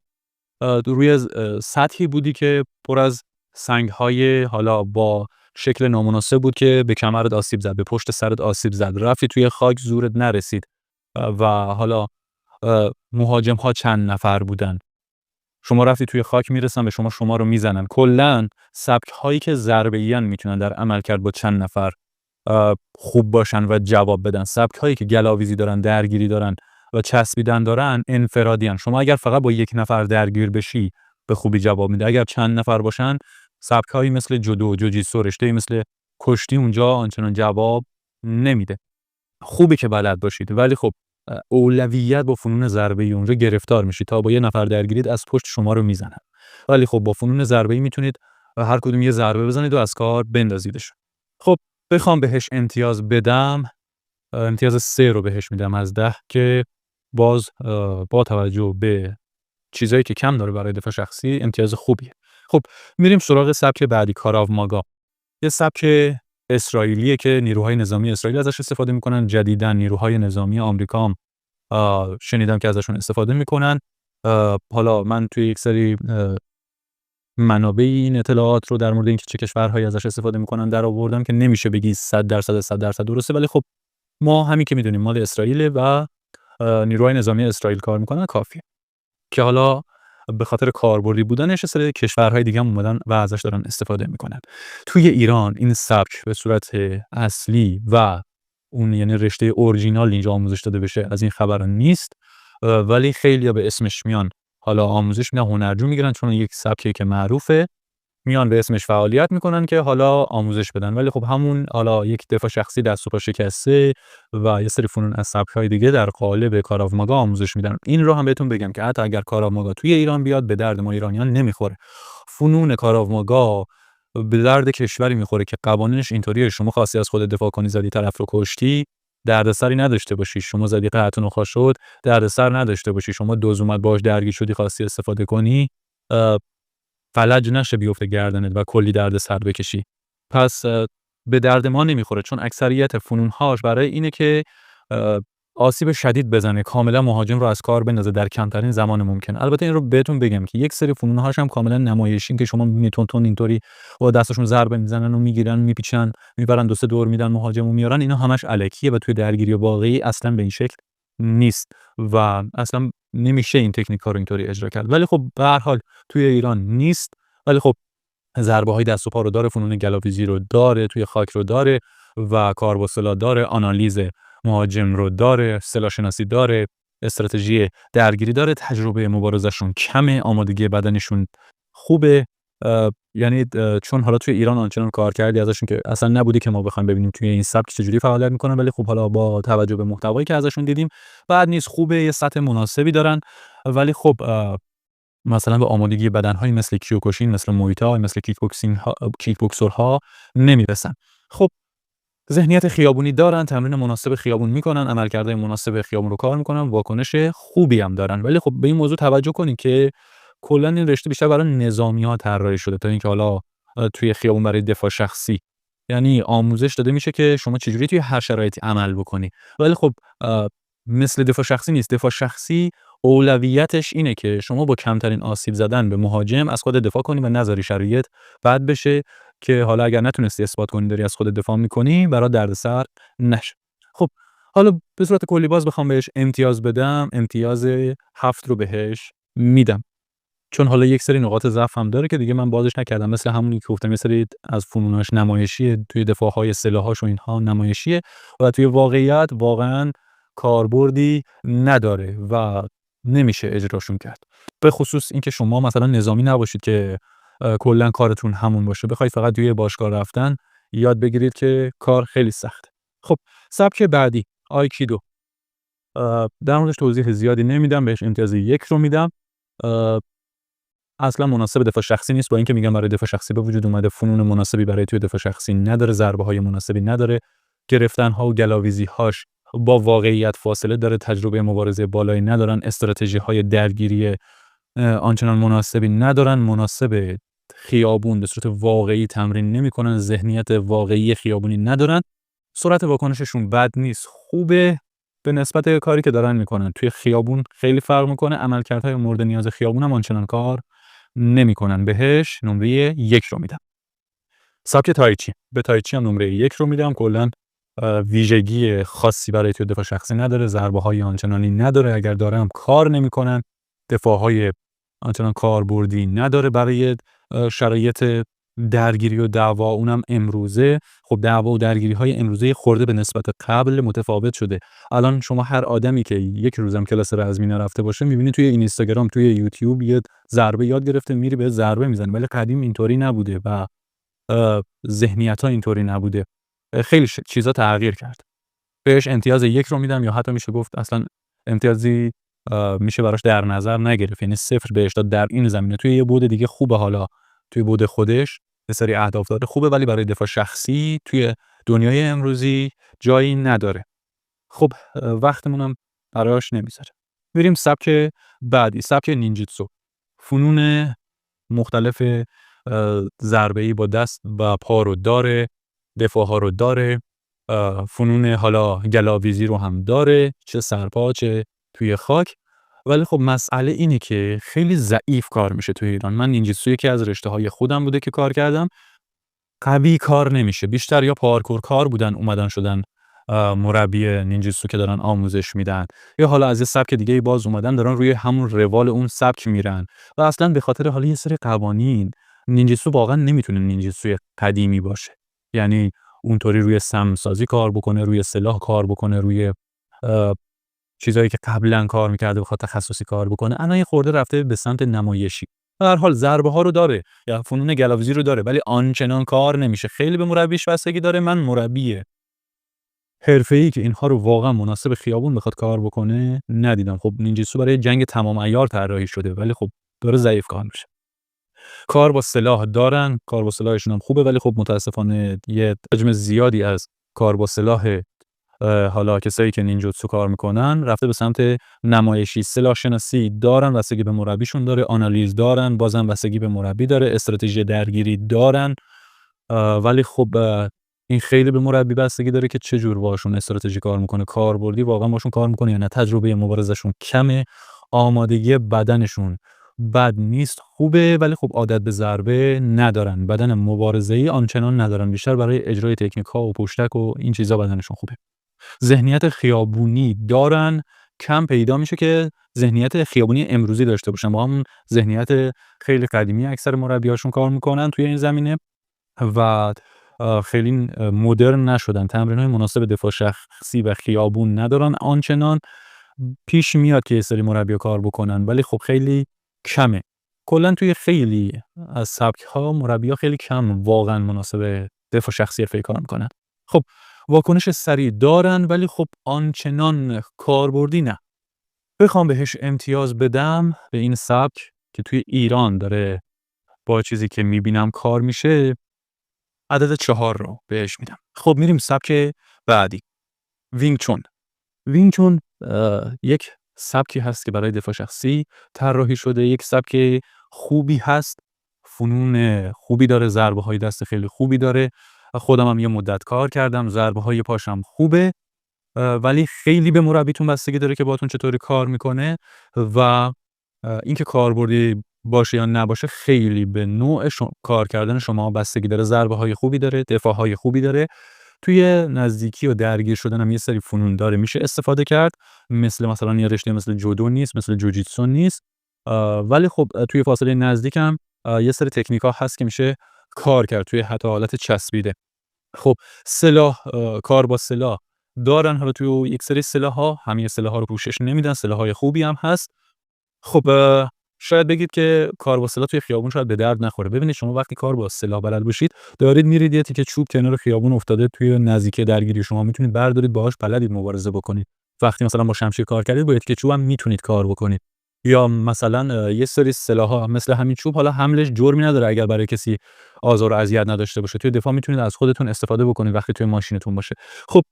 روی سطحی بودی که پر از سنگ‌های حالا با شکل نامناسب بود که به کمرت آسیب زد، به پشت سرت آسیب زد، رفتی توی خاک زورت نرسید و حالا مهاجم‌ها چند نفر بودن، شما رفتی توی خاک میرسن به شما رو میزنن. کلاً سبک‌هایی که ضربه‌ای‌ان میتونن در عملکرد با چند نفر خوب باشن و جواب بدن، سبک‌هایی که گلاویزی دارن، درگیری دارن و چسبیدن دارن، انفرادیان. شما اگر فقط با یک نفر درگیر بشی به خوبی جواب میده، اگر چند نفر باشن سبک‌هایی مثل جودو، جوجیتسو، رشته‌ای مثل کشتی اونجا آنچنان جواب نمیده. خوبه که بلد باشید ولی خب اولویت با فنون ضربه‌ای اونجا گرفتار میشید، تا با یه نفر درگیرید از پشت شما رو میزنن، ولی خب با فنون ضربه‌ای میتونید هر کدوم یه ضربه بزنید و از کار بندازیدش. خب بخوام بهش امتیاز بدم، امتیاز 3 رو بهش میدم از 10 که باز با توجه به چیزایی که کم داره برای دفاع شخصی امتیاز خوبیه. خب میریم سراغ سبک بعدی، کاراو ماگا. یه سبک اسرائیلیه که نیروهای نظامی اسرائیل ازش استفاده میکنن، جدیداً نیروهای نظامی آمریکا هم شنیدم که ازشون استفاده میکنن. حالا من توی یک سری منابع این اطلاعات رو در مورد اینکه چه کشورهایی ازش استفاده میکنن در آوردم که نمیشه بگی 100% درسته، ولی خب ما همین که میدونیم مال اسرائیل و نیروهای نظامی اسرائیل کار میکنن کافیه، که حالا به خاطر کاربردی بودنش سری کشورهای دیگه هم اومدن و ازش دارن استفاده میکنن. توی ایران این سبک به صورت اصلی و اون یعنی رشته اورجینال اینجا آموزش داده بشه از این خبر نیست، ولی خیلی‌ها به اسمش میان، حالا آموزش میدن، هنرجو میگیرن، چون یک سبکی که معروفه میان به اسمش فعالیت میکنن که حالا آموزش بدن، ولی خب همون حالا یک دفاع شخصی دست و پا شکسته و یه سری فنون از سبک‌های دیگه در قالب کاراو ماگا آموزش میدن. این رو هم بهتون بگم که حتی اگر کاراو ماگا توی ایران بیاد به درد ما ایرانیان نمیخوره. فنون کاراو ماگا به درد کشوری میخوره که قوانینش اینطوریه، شما خواستی از خود دفاع کنی، زدی طرف رو کشتی، دردسری نداشته باشی، شما زدی قطعتون خواست شد، دردسر نداشته باشی، شما دوز اومد باش درگیر شدی خواستی استفاده کنی، فلج نشه بیفته گردنت و کلی دردسر بکشی. پس به درد ما نمیخوره، چون اکثریت فنون‌هاش برای اینه که آسیب شدید بزنه، کاملا مهاجم رو از کار بندازه در کمترین زمان ممکن. البته این رو بهتون بگم که یک سری فنون‌هاش هم کاملا نمایشی که شما می‌بینید تون اینطوری با دستشون ضربه میزنن و میگیرن، میپیچن، میبرن دو سه دور میدن مهاجمو میارن، اینا همش الکیه و توی درگیری واقعی اصلا به این شکل نیست و اصلا نمیشه این تکنیک‌ها رو اینطوری اجرا کرد. ولی خب به هر حال توی ایران نیست، ولی خب ضربه‌های دست و پا رو داره، فنون گلاویزی رو داره، توی خاک رو داره و کار با سلاح داره، آنالیز مهاجم رو داره، سلاح شناسی داره، استراتژی درگیری داره، تجربه مبارزه‌شون کمه، آمادگی بدنشون خوبه. یعنی چون حالا توی ایران آنچنان کار کردی ازشون که اصلا نبودی که ما بخوایم ببینیم توی این سبک چجوری فعالیت میکنن، ولی خب حالا با توجه به محتوایی که ازشون دیدیم بعد نیست، خوبه، یه سطح مناسبی دارن، ولی خب مثلا به آمادگی بدن‌های مثل کیوکوشین، مثل موی‌تای، مثل کیک بوکسورها نمیرسن. خب ذهنیت خیابونی دارن، تمرین مناسب خیابون میکنن، عملکردهای مناسب خیابون رو کار میکنن، واکنش خوبی هم دارن، ولی خب به این موضوع توجه کنید که کلا این رشته بیشتر برای نظامی‌ها طراحی شده تا اینکه حالا توی خیابون برای دفاع شخصی، یعنی آموزش داده میشه که شما چجوری توی هر شرایطی عمل بکنی، ولی خب مثل دفاع شخصی نیست. دفاع شخصی اولویتش اینه که شما با کمترین آسیب زدن به مهاجم از خود دفاع کنی و نذاری شرایط بد بشه که حالا اگر نتونستی اثبات کنی داری از خودت دفاع میکنی برات دردسر نشه. خب حالا به صورت کلی باز بخوام بهش امتیاز بدم، امتیاز 7 رو بهش میدم، چون حالا یک سری نقاط ضعف هم داره که دیگه من بازش نکردم، مثل همونی که گفتم یه سری از فنوناش نمایشیه، توی دفاع‌های سلاحاش و اینها نمایشیه و توی واقعیت واقعا کاربردی نداره و نمیشه اجراشون کرد. به خصوص اینکه شما مثلا نظامی نباشید که کلا کارتون همون باشه، بخواید فقط توی باشگاه رفتن یاد بگیرید که کار خیلی سخته. خب سبک بعدی آیکیدو، در موردش توضیح زیادی نمیدم، بهش امتیاز 1 رو میدم. اصلا مناسب دفاع شخصی نیست، با اینکه میگم برای دفاع شخصی به وجود اومده، فنون مناسبی برای توی دفاع شخصی نداره، ضربه‌های مناسبی نداره، گرفتن‌ها و گلاویزی‌هاش با واقعیت فاصله داره، تجربه مبارزه بالایی ندارن، استراتژی‌های درگیری آنچنان مناسبی ندارن، مناسب خیابون به صورت واقعی تمرین نمی‌کنن، ذهنیت واقعی خیابونی ندارن، سرعت واکنششون بد نیست، خوبه به نسبت کاری که دارن میکنن. توی خیابون خیلی فرق میکنه، عملکردهای مورد نیاز خیابون هم آنچنان کار نمیکنن. بهش نمره 1 رو میدم. سبک تایچی، به تایچی هم نمره 1 رو میدم. کلا ویژگی خاصی برای توی دفاع شخصی نداره، ضربه های آنچنانی نداره، اگر داره هم کار نمیکنن، دفاع های آنچنان کاربردی نداره برای شرایط درگیری و دعوا. اونم امروزه خب دعوا و درگیری های امروزه خورده به نسبت قبل متفاوت شده. الان شما هر آدمی که یک روزم کلاس رزمی نرفته باشه میبینی توی اینستاگرام، توی یوتیوب یه ضربه یاد گرفته میری به ضربه میزنه، ولی قدیم اینطوری نبوده و ذهنیت‌ها اینطوری نبوده، خیلی چیزا تغییر کرد. بهش امتیاز 1 رو میدم، یا حتی میشه گفت اصلا امتیازی میشه براش در نظر نگرفت، یعنی 0 بهش داد در این زمینه. توی یه بود دیگه خوبه، حالا توی بود خودش یه سری اهداف داره خوبه، ولی برای دفاع شخصی توی دنیای امروزی جایی نداره. خب وقتمونم براش نمیذاره. بریم سبک بعدی، سبک نینجیتسو. فنون مختلف ضربه‌ای با دست و پا رو داره، دفاع‌ها رو داره، فنون حالا گلاویزی رو هم داره، چه سرپا چه توی خاک. ولی خب مسئله اینه که خیلی ضعیف کار میشه توی ایران. من نینجیتسو یکی از رشته‌های خودم بوده که کار کردم، قوی کار نمیشه، بیشتر یا پارکور کار بودن اومدن شدن مربی نینجیتسو که دارن آموزش میدن، یا حالا از یه سبک دیگه باز اومدن دارن روی همون روال اون سبک میرن و اصلا به خاطر حالا یه سری قوانین نینجیتسو واقعا نمیتونه نینجیتسوی قدیمی باشه، یعنی اونطوری روی سمسازی کار بکنه، روی سلاح کار بکنه، روی چیزایی که قبلا کار میکرده بخواد تخصصی کار بکنه. الان یه خورده رفته به سمت نمایشی. به هر حال ضربه ها رو داره یا فنون گلاویزی رو داره، ولی آنچنان کار نمیشه، خیلی به مربیش بستگی داره. من مربی حرفه‌ای که اینها رو واقعا مناسب خیابون بخواد کار بکنه ندیدم. خب نینجیتسو برای جنگ تمام عیار طراحی شده، ولی خب داره ضعیف کار میشه. کار با سلاح دارن، کار با سلاحشون هم خوبه، ولی خب متاسفانه یه حجم زیادی از کار با سلاح حالا کسایی که نینجوتسو کار میکنن رفته به سمت نمایشی. سلاح شناسی دارن، بستگی به مربیشون داره، آنالیز دارن، بازم بستگی به مربی داره، استراتژی درگیری دارن، ولی خب این خیلی به مربی بستگی داره که چه جور باشون استراتژی کار میکنه، کاربردی واقعا باشون کار میکنه یا نه، تجربه مبارزشون کمه، آمادگی بدنشون بد نیست، خوبه، ولی خب عادت به ضربه ندارن، بدن مبارزه‌ای آنچنان ندارن، بیشتر برای اجرای تکنیک‌ها و پشتک و این چیزا بدنشون خوبه. ذهنیت خیابونی دارن، کم پیدا میشه که ذهنیت خیابونی امروزی داشته باشن، با همون ذهنیت خیلی قدیمی اکثر مربیاشون کار میکنن توی این زمینه و خیلی مدرن نشدن، تمرین‌های مناسب دفاع شخصی و خیابون ندارن آنچنان. پیش میاد که یه سری مربی‌ها کار بکنن، ولی خب خیلی کمه. کلا توی خیلی از سبک‌ها مربی‌ها خیلی کم واقعا مناسب دفاع شخصی حرفه‌ای کار میکنن. خب واکنش سریع دارن، ولی خب آنچنان کاربردی نه. بخوام بهش امتیاز بدم به این سبک که توی ایران داره با چیزی که میبینم کار میشه، عدد 4 رو بهش میدم. خب میریم سبک بعدی، وینگ چون. وینگ چون یک سبکی هست که برای دفاع شخصی طراحی شده، یک سبک خوبی هست، فنون خوبی داره، ضربه های دست خیلی خوبی داره. خودم هم یه مدت کار کردم، ضربه های پاشم خوبه، ولی خیلی به مربیتون بستگی داره که باهاتون چطوری کار میکنه و اینکه کاربردی باشه یا نباشه خیلی به نوع کار کردن شما بستگی داره. ضربه‌های خوبی داره، دفاع‌های خوبی داره. توی نزدیکی و درگیر شدن هم یه سری فنون داره میشه استفاده کرد، مثلا یه رشته مثل جودو نیست، مثل جوجیتسو نیست. ولی خب توی فاصله نزدیک هم یه سری تکنیک‌ها هست که میشه کار کرد توی حتی حالت چسبیده. خب سلاح، کار با سلاح دارن. حالا توی یک سری سلاح‌ها همه سلاح‌ها رو پوشش نمیدن، سلاح‌های خوبی هم هست. خب شاید بگید که کار با سلاح توی خیابون شاید به درد نخوره. ببینید شما وقتی کار با سلاح بلد باشید، دارید میرید یه تیکه چوب کنار خیابون افتاده توی نزدیکی درگیری، شما میتونید بردارید باهاش بلدید مبارزه بکنید. وقتی مثلا با شمشیر کار کردید با یه تیکه چوب هم میتونید کار بکنید. یا مثلا یه سری سلاح‌ها مثل همین چوب، حالا حملش جرمی نداره اگر برای کسی آزار و اذیت نداشته باشه. توی دفاع میتونید از خودتون استفاده بکنید وقتی توی ماشینتون باشه. خب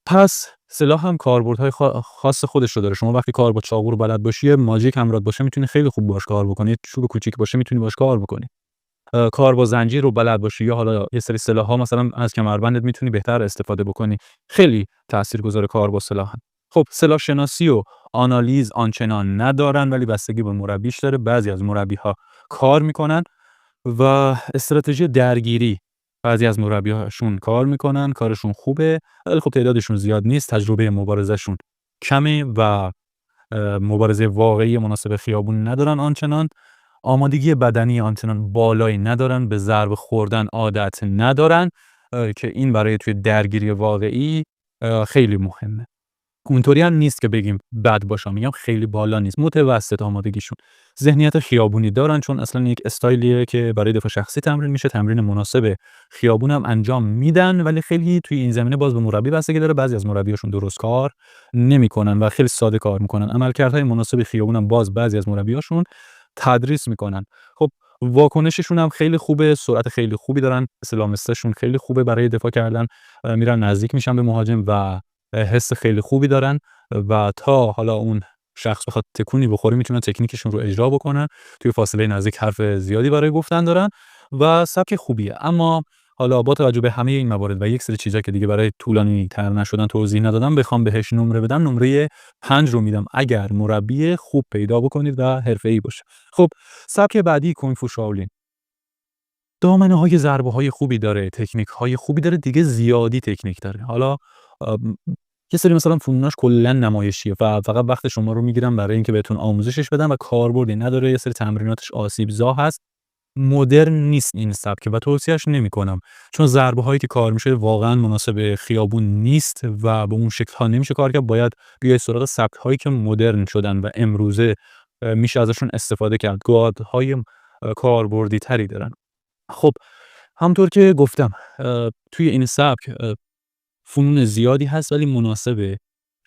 پس سلاح هم کاربردهای خاص خودش رو داره. شما وقتی کار با چاقو رو بلد باشی، ماژیک همراه باشه، میتونی خیلی خوب باهاش کار بکنی. چوب کوچیک باشه میتونی باهاش کار بکنی. کار با زنجیر رو بلد باشی یا حالا یه سری سلاح‌ها مثلا از کمربندت میتونی بهتر استفاده بکنی. خیلی تاثیرگذار کار با سلاحن. خب سلاح شناسی و آنالیز آنچنان ندارن، ولی بستگی به مربیش داره. بعضی از مربی‌ها کار میکنن و استراتژی درگیری بعضی از مربی‌هاشون کار میکنن، کارشون خوبه، ولی خب تعدادشون زیاد نیست، تجربه مبارزه‌شون کمه و مبارزه واقعی مناسب خیابون ندارن آنچنان، آمادگی بدنی آنچنان بالایی ندارن، به ضربه خوردن عادت ندارن که این برای توی درگیری واقعی خیلی مهمه. اونطوری هم نیست که بگیم بد باشن، میگم خیلی بالا نیست، متوسط آمادگیشون. ذهنیت خیابونی دارن چون اصلا یک استایلیه که برای دفاع شخصی تمرین میشه، تمرین مناسب خیابون هم انجام میدن، ولی خیلی توی این زمینه باز به مربی بستگی داره. بعضی از مربیاشون درست کار نمیکنن و خیلی ساده کار میکنن. عملکردهای مناسب خیابون هم باز بعضی از مربیاشون تدریس میکنن. خب واکنششون هم خیلی خوبه، سرعت خیلی خوبی دارن، اسلامستشون خیلی خوبه برای دفاع کردن، میرن نزدیک میشن به مهاجم و حس خیلی خوبی دارن و تا حالا اون شخص بخواد تکونی بخوره میتونن تکنیکشون رو اجرا بکنن. توی فاصله نزدیک حرف زیادی برای گفتن دارن و سبک خوبیه. اما حالا با توجه به همه این موارد و یک سری چیزا که دیگه برای طولانی تر نشدن توضیح ندادم، بخوام بهش نمره بدم، نمره 5 رو میدم اگر مربی خوب پیدا بکنید و حرفه‌ای باشه. خب سبک بعدی کنگ فو شائولین. دامنه‌های ضربه‌های خوبی داره، تکنیک‌های خوبی داره، دیگه زیادی تکنیک داره. حالا یه سری مثلا فنوناش کلا نمایشیه و فقط وقت شما رو میگیرن برای اینکه بهتون آموزشش بدن و کاربردی نداره. یه سری تمریناتش آسیب‌زا هست، مدرن نیست این سبک و توصیه‌اش نمی‌کنم، چون ضربه‌هایی که کار میشه واقعا مناسب خیابون نیست و به اون شکل‌ها نمیشه کار کرد. باید بیای سراغ سبک‌هایی که مدرن شدن و امروزه میشه ازشون استفاده کرد. گاردهای کاربردی تری دارن. خب همونطور که گفتم توی این سبک فنون زیادی هست ولی مناسب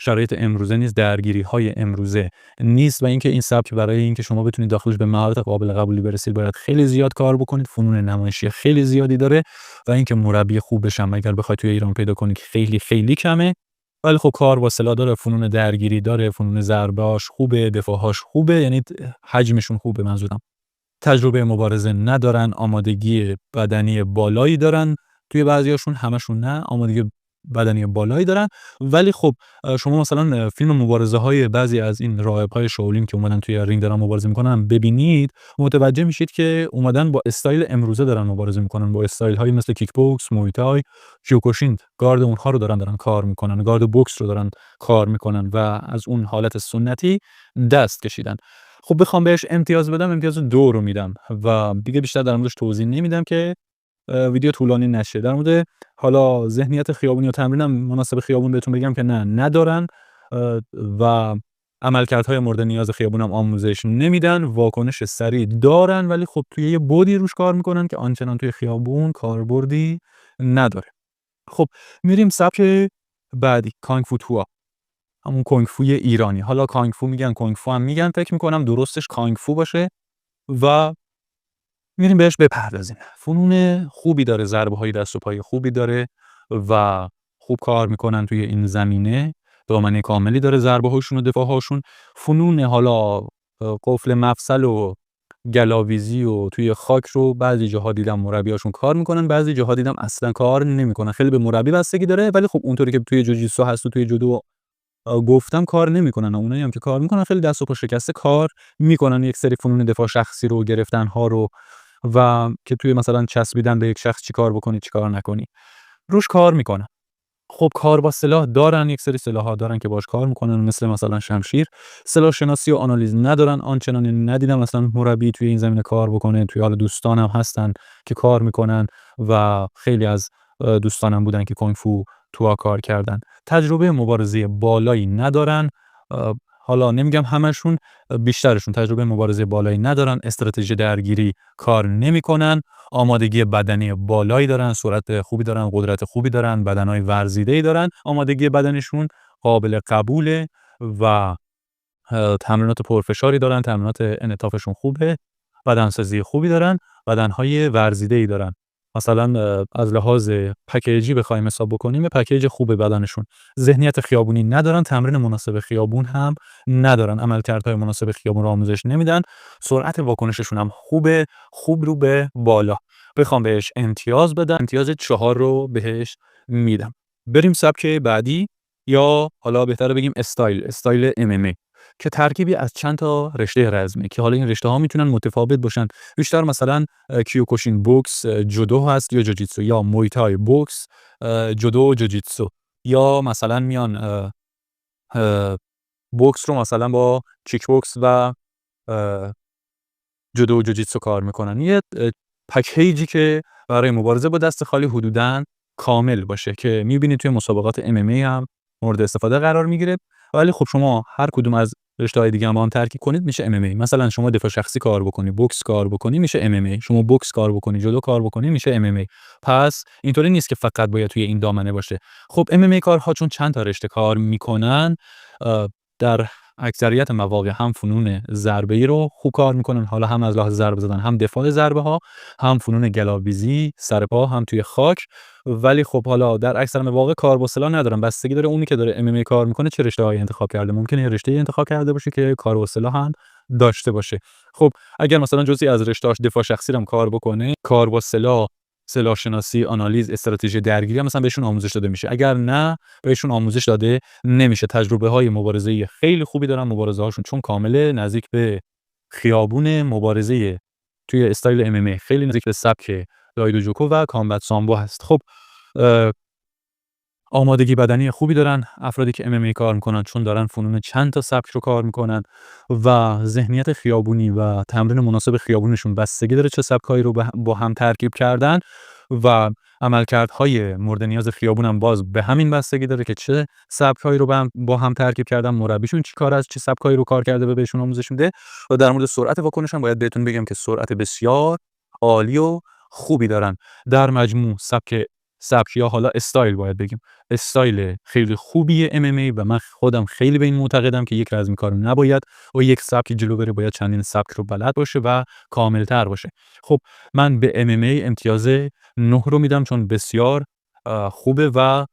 شرایط امروزه نیست، درگیری‌های امروزه نیست و اینکه این سبک برای اینکه شما بتونید داخلش به مهارت قابل قبولی برسید باید خیلی زیاد کار بکنید. فنون نمایشی خیلی زیادی داره و اینکه مربی خوب بشم اگر بخواید توی ایران پیدا کنید خیلی خیلی کمه. ولی خب کار با سلاح داره، فنون درگیری داره، فنون ضربه‌اش خوبه، دفاع‌هاش خوبه، یعنی حجمشون خوبه منظورم. تجربه مبارزه ندارن، آمادگی بدنی بالایی دارن، توی بعضیاشون، همشون نه، آمادگی بدنی بالایی دارن. ولی خب شما مثلا فیلم مبارزه‌های بعضی از این راهب‌های شائولین که اومدن توی رینگ دارن مبارزه میکنن ببینید، متوجه میشید که اومدن با استایل امروزه دارن مبارزه میکنن، با استایل‌های مثل کیک بوکس، موی تای، کیوکوشین. گارد اونها رو دارن کار میکنن، گارد بوکس رو دارن کار میکنن و از اون حالت سنتی دست کشیدن. خب بخوام بهش امتیاز بدم، امتیاز 2 رو میدم و دیگه بیشتر در موردش توضیح نمیدم که ویدیو طولانی نشه. در مورد حالا ذهنیت خیابونی و تمرینم مناسب خیابون بهتون بگم که نه ندارن و عملکردهای مورد نیاز خیابونم آموزش نمیدن. واکنش سریع دارن ولی خب توی یه بودی روش کار میکنن که آنچنان توی خیابون کاربردی نداره. خب میریم سبک بعدی، کانگ فو توا، همون کنگ فوی ایرانی. حالا کانگ فو میگن، کنگ فو هم میگن، فکر میکنم درستش کانگ فو باشه و میریم بهش بپردازیم. فنون خوبی داره، ضربه‌های دست و پای خوبی داره و خوب کار میکنن توی این زمینه، دامنه کاملی داره ضربه‌هاشون و دفاع‌هاشون. فنون حالا قفل مفصل و گلاویزی و توی خاک رو بعضی جاها دیدم مربیاشون کار میکنن، بعضی جاها دیدم اصلا کار نمیکنن. خیلی به مربی بستگی داره، ولی خب اونطوری که توی جوجیتسو هست و توی جودو گفتم کار نمیکنن. اونایی هم که کار میکنن خیلی دست و پا شکسته کار میکنن، یک سری فنون دفاع شخصی رو گرفتن ها رو و که توی مثلا چسبیدن به یک شخص چی کار بکنی چی کار نکنی روش کار میکنن. خب کار با سلاح دارن، یک سری سلاح‌ها دارن که باهاش کار میکنن مثل مثلا شمشیر. سلاح شناسی و آنالیز ندارن، آنچنانی ندیدم مثلا مربی توی این زمینه کار بکنه. توی حال دوستانم هستن که کار میکنن و خیلی از دوستانم بودن که کونگ فو تو کار کردن. تجربه مبارزه بالایی ندارن. حالا نمیگم همشون، بیشترشون تجربه مبارزه بالایی ندارن، استراتژی درگیری کار نمیکنن، آمادگی بدنی بالایی دارن، سرعت خوبی دارن، قدرت خوبی دارن، بدنهای ورزیده‌ای دارن، آمادگی بدنشون قابل قبوله و تمرینات پرفشاری دارن، تمرینات انعطافشون خوبه، بدنسازی خوبی دارن، بدنهای ورزیده‌ای دارن. مثلا از لحاظ پکیجی بخوایم حساب بکنیم پکیج خوبه بدنشون. ذهنیت خیابونی ندارن، تمرین مناسب خیابون هم ندارن، عملکردهای مناسب خیابون رو آموزش نمیدن، سرعت واکنششون هم خوبه، خوب رو به بالا. بخوام بهش امتیاز بدم امتیاز 4 رو بهش میدم. بریم سبک بعدی یا حالا بهتره بگیم استایل MMA که ترکیبی از چند تا رشته رزمه که حالا این رشته ها میتونن متفاوت باشن. بیشتر مثلا کیوکوشین بوکس جودو هست یا جوجیتسو، یا مویتای بوکس جودو و جوجیتسو، یا مثلا میان بوکس رو مثلا با کیک بوکس و جودو و جوجیتسو کار میکنن. یه پکیجی که برای مبارزه با دست خالی حدوداً کامل باشه که میبینید توی مسابقات MMA هم مورد استفاده قرار میگیره. ولی خب شما هر کدوم از رشته‌های دیگه هم با هم ترکیب کنید میشه MMA. مثلا شما دفاع شخصی کار بکنی، بوکس کار بکنی میشه MMA، شما بوکس کار بکنی، جودو کار بکنی میشه MMA. پس اینطوری نیست که فقط باید توی این دامنه باشه. خب MMA کارها چون چند تا رشته کار میکنن در اکثریت مواقع هم فنون ضربه‌ای رو خوب کار میکنن، حالا هم از لحاظ ضربه زدن، هم دفاع ضربه ها، هم فنون گلاویزی سر پا، هم توی خاک. ولی خب حالا در اکثر مواقع کار با سلاح ندارن، بستگی داره اونی که داره MMA کار میکنه چه رشته‌هایی انتخاب کرده. ممکنه یه رشته انتخاب کرده باشه که کار با سلاح هم داشته باشه. خب اگر مثلا جزئی از رشته‌اش دفاع شخصی هم کار بکنه، کار با سلاح، سلاح شناسی، آنالیز، استراتژی درگیری هم مثلا بهشون آموزش داده میشه. اگر نه بهشون آموزش داده نمیشه. تجربه‌های مبارزه‌ای خیلی خوبی دارن، مبارزه‌هاشون چون کامله، نزدیک به خیابون مبارزه توی استایل MMA، خیلی نزدیک به سبک دایدو جوکو و کامبت سامبو هست. خب آمادگی بدنی خوبی دارن افرادی که MMA کار میکنن چون دارن فنون چند تا سبک رو کار میکنن و ذهنیت خیابونی و تمرین مناسب خیابونشون بستگی داره چه سبکایی رو با هم ترکیب کردن و عملکردهای مورد نیاز خیابون هم باز به همین بستگی داره که چه سبکایی رو با هم ترکیب کردن، مربیشون چی کار از چه سبکایی رو کار کرده و بهشون آموزش میده. و در مورد سرعت واکنش هم باید بهتون بگم که سرعت بسیار عالی و خوبی دارن. در مجموع سبک یا حالا استایل باید بگیم استایل خیلی خوبیه MMA و من خودم خیلی به این معتقدم که یک رزمی کار نباید و یک سبک جلو بره، باید چندین سبک رو بلد باشه و کاملتر باشه. خب من به MMA امتیاز 9 رو میدم چون بسیار خوبه و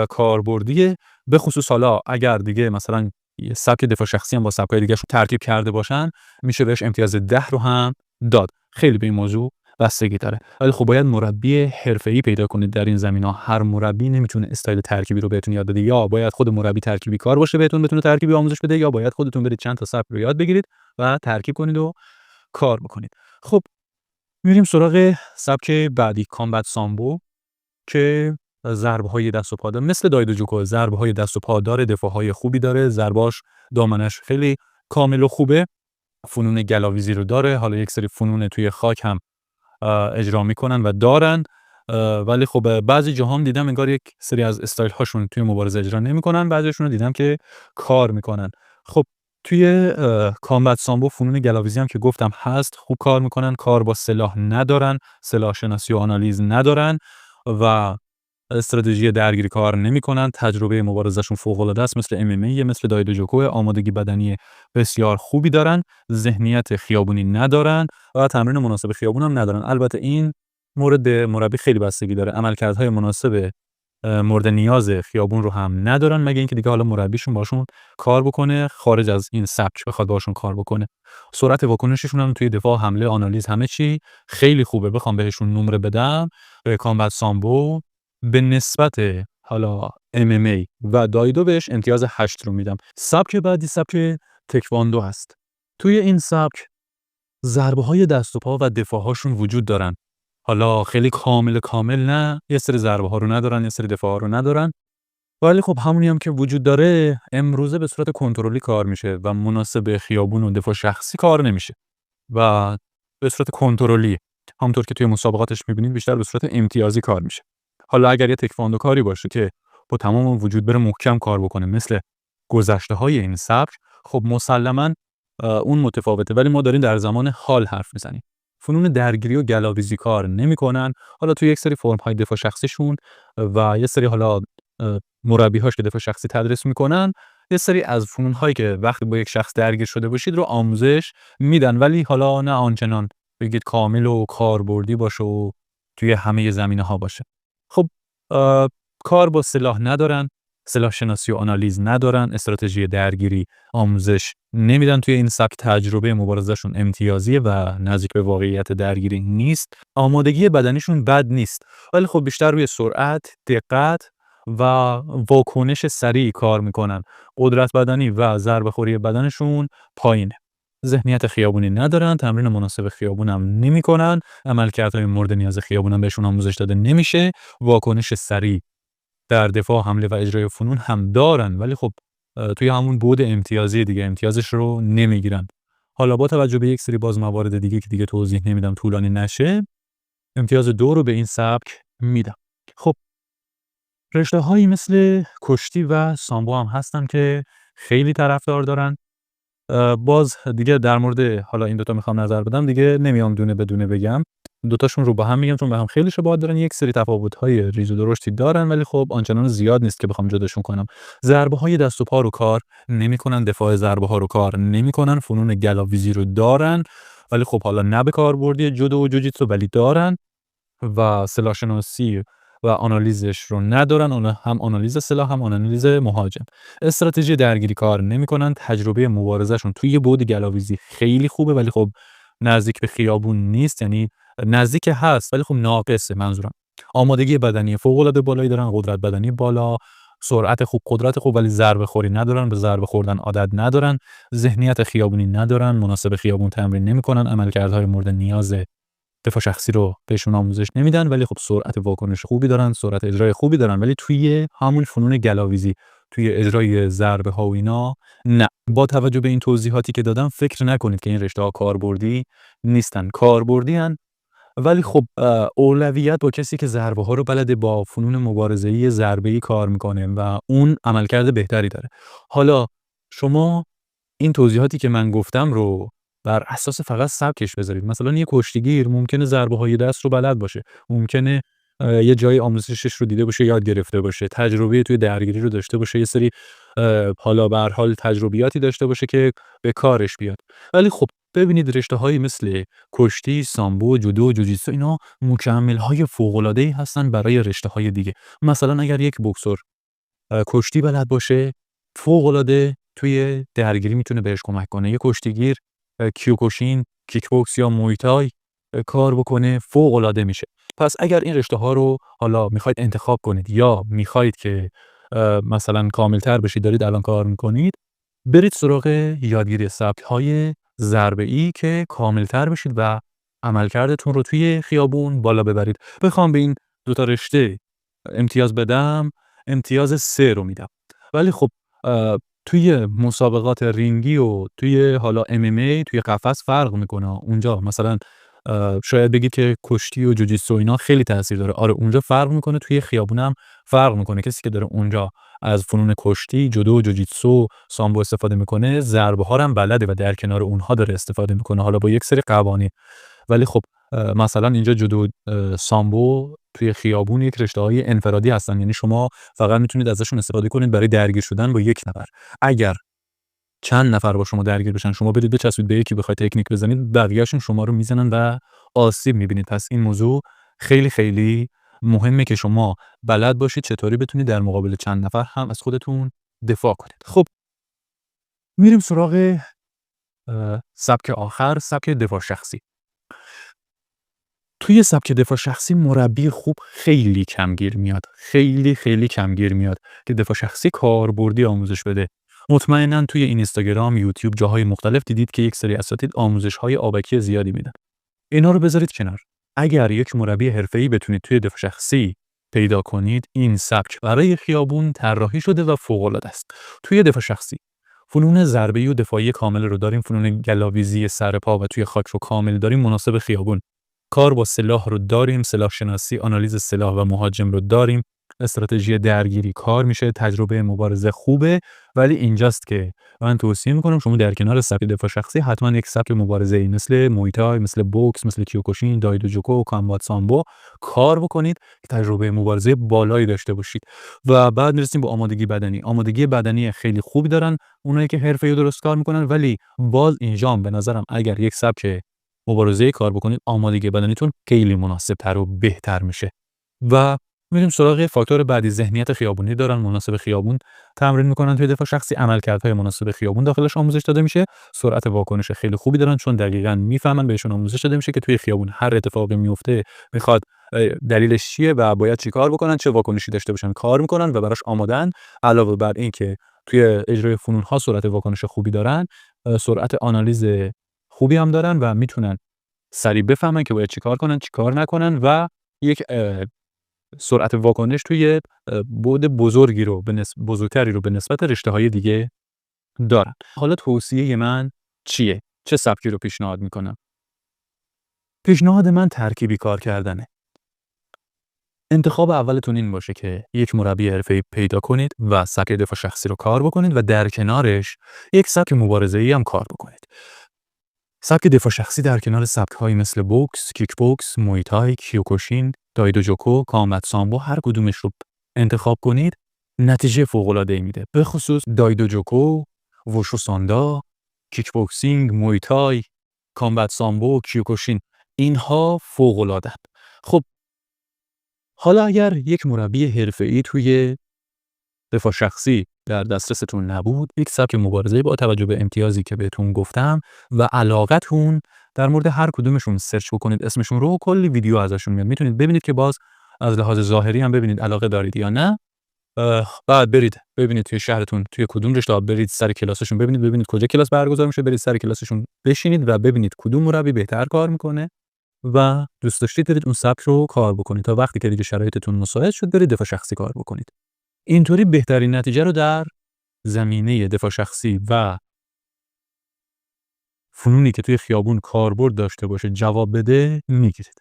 کاربردیه. به خصوص حالا اگر دیگه مثلا یه سبک دفاع شخصی هم با سبکای دیگه ترکیب کرده باشن میشه بهش امتیاز 10 رو هم داد. خیلی به این موضوع بستگی داره. ولی خب باید مربی حرفه‌ای پیدا کنید در این زمینا. هر مربی نمیتونه استایل ترکیبی رو بهتون یاد بده، یا باید خود مربی ترکیبی کار باشه بهتون بتونه ترکیبی آموزش بده، یا باید خودتون برید چند تا سبک رو یاد بگیرید و ترکیب کنید و کار بکنید. خب میریم سراغ سبک بعدی، کامبت سامبو، که ضربه‌های دست و پا داره مثل دایدو جوکو، ضربه‌های دست و پا داره، دفاع‌های خوبی داره، ضرباش دامنش خیلی کامل و خوبه، فنون گلاویزی رو داره، حالا یک سری فنون توی خاک هم اجرا میکنن و دارن. ولی خب بعضی جاها هم دیدم انگار یک سری از استایل هاشون توی مبارزه اجرا نمیکنن، بعضیشون رو دیدم که کار میکنن. خب توی کامبت سامبو فنون گلاویزی هم که گفتم هست، خوب کار میکنن، کار با سلاح ندارن، سلاح شناسی و آنالیز ندارن و استراتژی درگیری کار نمیکنن. تجربه مبارزهشون فوق العاده است، مثل MMA، مثل دایدو جوکو، آمادگی بدنی بسیار خوبی دارن، ذهنیت خیابونی ندارن و تمرین مناسب خیابون هم ندارن. البته این مورد به مربی خیلی بستگی داره، عملکردهای مناسب مورد نیاز خیابون رو هم ندارن، مگه اینکه دیگه حالا مربیشون باشون کار بکنه خارج از این سبک بخواد باشون کار بکنه. سرعت واکنششون هم توی دفاع، حمله، آنالیز، همه چی خیلی خوبه. بخوام بهشون نمره بدم، به کامبت سامبو به نسبت حالا MMA و دایدو بهش امتیاز 8 رو میدم. سبک بعدی سبک تکواندو هست. توی این سبک ضربه‌های دست و پا و دفاع‌هاشون وجود دارن. حالا خیلی کامل نه، یه سری ضربه‌ها رو ندارن، یه سری دفاع‌ها رو ندارن. ولی خب همونی هم که وجود داره امروزه به صورت کنترلی کار میشه و مناسب خیابون و دفاع شخصی کار نمیشه و به صورت کنترلی همونطور که توی مسابقاتش میبینید بیشتر به صورت امتیازی کار میشه. حالا اگر یه تکواندو کاری باشه که با تمام وجود بره محکم کار بکنه مثل گذشته‌های این سبک، خب مسلماً اون متفاوته، ولی ما داریم در زمان حال حرف میزنیم. فنون درگیری و گلاویزی کار نمیکنن. حالا توی یک سری فرم‌های دفاع شخصیشون و یه سری حالا مربی‌هاش که دفاع شخصی تدریس میکنن یه سری از فنون‌هایی که وقتی با یک شخص درگیر شده باشید رو آموزش میدن، ولی حالا نه آنچنان بگید کامل و کاربردی باشه و توی همه زمینه‌ها باشه. خب کار با سلاح ندارن، سلاح شناسی و آنالیز ندارن، استراتژی درگیری آموزش نمیدن. توی این سبک تجربه مبارزهشون امتیازیه و نزدیک به واقعیت درگیری نیست. آمادگی بدنیشون بد نیست، ولی خب بیشتر روی سرعت، دقت و واکنش سریع کار میکنن. قدرت بدنی و ضربه‌خوری بدنشون پایینه. ذهنیت خیابونی ندارن، تمرین مناسب خیابون هم نمی‌کنن، عملکردهای مورد نیاز خیابون هم بهشون آموزش داده نمیشه. واکنش سریع در دفاع، حمله و اجرای فنون هم دارن، ولی خب توی همون بعد امتیازی دیگه امتیازش رو نمیگیرن. حالا با توجه به یک سری باز موارد دیگه که دیگه توضیح نمیدم طولانی نشه، امتیاز 2 رو به این سبک میدم. خب رشته‌هایی مثل کشتی و سامبو هم هستن که خیلی طرفدار دارن. باز دیگه در مورد حالا این دوتا میخوام نظر بدم، دیگه نمیام دونه بدونه بگم. دوتاشون رو با هم میگم چون به هم خیلی شباهت دارن. یک سری تفاوت‌های ریز و درشتی دارن، ولی خب آنچنان زیاد نیست که بخوام جداشون کنم. ضربه‌های دست و پا رو کار نمی‌کنن، دفاع ضربه‌ها رو کار نمی‌کنن، فنون گلاویزی رو دارن، ولی خب حالا نه به کاربردی جودو و جوجیتسو ولی دارن، و سلاح شناسی و آنالیزش رو ندارن. اون هم آنالیز سلاح هم آنالیز مهاجم. استراتژی درگیری کار نمی‌کنن. تجربه مبارزهشون توی بعد گلاویزی خیلی خوبه، ولی خب نزدیک به خیابون نیست، یعنی نزدیک هست ولی خب ناقصه منظورم. آمادگی بدنی فوق‌العاده بالایی دارن، قدرت بدنی بالا، سرعت خوب، قدرت خوب، ولی ضربه خوری ندارن، به ضربه خوردن عادت ندارن، ذهنیت خیابونی ندارن، مناسب خیابون تمرین نمی‌کنن، عملکردهای مورد نیاز دفاع شخصی رو بهشون آموزش نمیدن، ولی خب سرعت واکنش خوبی دارن، سرعت اجرای خوبی دارن، ولی توی همون فنون گلاویزی، توی اجرای ضربه ها و اینا نه. با توجه به این توضیحاتی که دادم فکر نکنید که این رشته ها کاربردی نیستن. کاربردی ان، ولی خب اولویت با کسی که ضربه ها رو بلده، با فنون مبارزه‌ای ضربه‌ای کار میکنه و اون عملکرد بهتری داره. حالا شما این توضیحاتی که من گفتم رو بر اساس فقط سبکش بذارید. مثلا یه کشتیگیر ممکنه ضربه‌های دست رو بلد باشه، ممکنه یه جایی آموزشش رو دیده باشه، یاد گرفته باشه، تجربه توی درگیری رو داشته باشه، یه سری حالا به هر حال تجربیاتی داشته باشه که به کارش بیاد. ولی خب ببینید رشته‌هایی مثل کشتی، سامبو، جودو، جوجیتسو اینا مکمل‌های فوق‌العاده‌ای هستن برای رشته‌های دیگه. مثلا اگر یک بوکسور کشتی بلد باشه، فوق‌العاده توی درگیری میتونه بهش کمک کنه. یه کشتیگیر کیوکوشین، کیک بوکس یا مویتای کار بکنه، فوق‌العاده میشه. پس اگر این رشته‌ها رو حالا میخواید انتخاب کنید یا میخواید که مثلا کاملتر بشید، دارید الان کار میکنید، برید سراغ یادگیری سبک‌های ضربه‌ای که کاملتر بشید و عملکردتون رو توی خیابون بالا ببرید. بخوام به این دوتا رشته امتیاز بدم، امتیاز 3 رو میدم. ولی خب توی مسابقات رینگی و توی حالا MMA توی قفس فرق میکنه. اونجا مثلا شاید بگید که کشتی و جوجیتسو اینا خیلی تاثیر داره. آره اونجا فرق میکنه، توی خیابون هم فرق میکنه. کسی که داره اونجا از فنون کشتی، جودو، جوجیتسو، سامبو استفاده میکنه، ضربه ها هم بلده و در کنار اونها داره استفاده میکنه، حالا با یک سری قوانین. ولی خب مثلا اینجا جودو، سامبو توی خیابون یک رشته‌های انفرادی هستن، یعنی شما فقط میتونید ازشون استفاده کنید برای درگیر شدن با یک نفر. اگر چند نفر با شما درگیر بشن، شما برید بچسبید به یکی بخواید تکنیک بزنید، بقیه‌شون شما رو میزنن و آسیب میبینید. پس این موضوع خیلی خیلی مهمه که شما بلد باشید چطوری بتونید در مقابل چند نفر هم از خودتون دفاع کنید. خب میریم سراغ سبک آخر، سبک دفاع شخصی. توی سبک دفاع شخصی مربی خوب خیلی کمگیر میاد. خیلی کمگیر میاد که دفاع شخصی کاربردی آموزش بده. مطمئناً توی اینستاگرام، یوتیوب، جاهای مختلف دیدید که یک سری اساتید آموزش‌های آبکی زیادی میدن. اینا رو بذارید کنار. اگر یک مربی حرفه‌ای بتونید توی دفاع شخصی پیدا کنید، این سبک برای خیابون طراحی شده و فوق‌العاده است. توی دفاع شخصی فنون ضربه‌ای و دفاعی کامل رو داریم، فنون گلاویزی سر پا و توی خاک رو کامل داریم مناسب خیابون. کار با سلاح رو داریم، سلاح شناسی، آنالیز سلاح و مهاجم رو داریم، استراتژی درگیری کار میشه، تجربه مبارزه خوبه، ولی اینجاست که من توصیه میکنم شما در کنار سبک دفاع شخصی حتما یک سبک مبارزه‌ای مثل مویتای، مثل بوکس، مثل کیوکوشین، دایدو جوکو، کامبات سامبو کار بکنید که تجربه مبارزه بالایی داشته باشید. و بعد میرسیم به آمادگی بدنی. آمادگی بدنی خیلی خوبی دارن اونایی که حرفه‌ای درست کار میکنن، ولی باز اینجا به نظرم اگر یک سبک مبارزه کار بکنید، آمادگی بدنیتون خیلی مناسب‌تر و بهتر میشه. و میریم سراغ فاکتور بعدی، ذهنیت خیابونی دارن، مناسب خیابون تمرین میکنن توی دفاع شخصی، عملکردهای مناسب خیابون داخلش آموزش داده میشه، سرعت واکنش خیلی خوبی دارن چون دقیقاً میفهمن بهشون آموزش داده میشه که توی خیابون هر اتفاقی میفته میخواد دلیلش چیه و باید چیکار بکنن، چه واکنشی داشته باشن، کار میکنن و براش آمادن. علاوه بر این که توی اجرای فنون ها سرعت واکنش خوبی دارن، سرعت آنالیز خوبی هم دارن و میتونن سریع بفهمن که باید چیکار کنن، چیکار نکنن و یک سرعت واکنش توی بعد بزرگتری رو به نسبت رشته‌های دیگه دارن. حالا توصیه من چیه؟ چه سبکی رو پیشنهاد میکنم؟ پیشنهاد من ترکیبی کار کردنه. انتخاب اولتون این باشه که یک مربی حرفه‌ای پیدا کنید و سبک دفاع شخصی رو کار بکنید و در کنارش یک سبک مبارزه‌ای هم کار بکنید. سبک دفاع شخصی در کنار سبک‌هایی مثل بوکس، کیک بوکس، مویتای، کیوکوشین، دایدو جوکو، کامبات سامبو هر کدومش رو انتخاب کنید، نتیجه فوق‌العاده‌ای میده. به خصوص دایدو جوکو، ووشو ساندا، کیک بوکسینگ، مویتای، کامبات سامبو، کیوکوشین اینها فوق‌العاده‌اند. خب حالا اگر یک مربی حرفه‌ای توی دفاع شخصی در دسترستون نبود، یک سبک مبارزه با توجه به امتیازی که بهتون گفتم و علاقتون در مورد هر کدومشون سرچ بکنید اسمشون رو، کلی ویدیو ازشون میاد، میتونید ببینید که باز از لحاظ ظاهری هم ببینید علاقه دارید یا نه. بعد برید ببینید توی شهرتون توی کدوم رشته برید سر کلاسشون ببینید کجا کلاس برگزار میشه، برید سر کلاسشون بشینید و ببینید کدوم مربی بهتر کار میکنه و دوست داشتید برید اون سبک رو کار بکنید تا وقتی که دیگه شرایطتون مساعد شد برید دفاع شخصی کار بکنید. اینطوری بهترین نتیجه رو در زمینه دفاع شخصی و فنونی که توی خیابون کاربرد داشته باشه جواب بده میگیرید.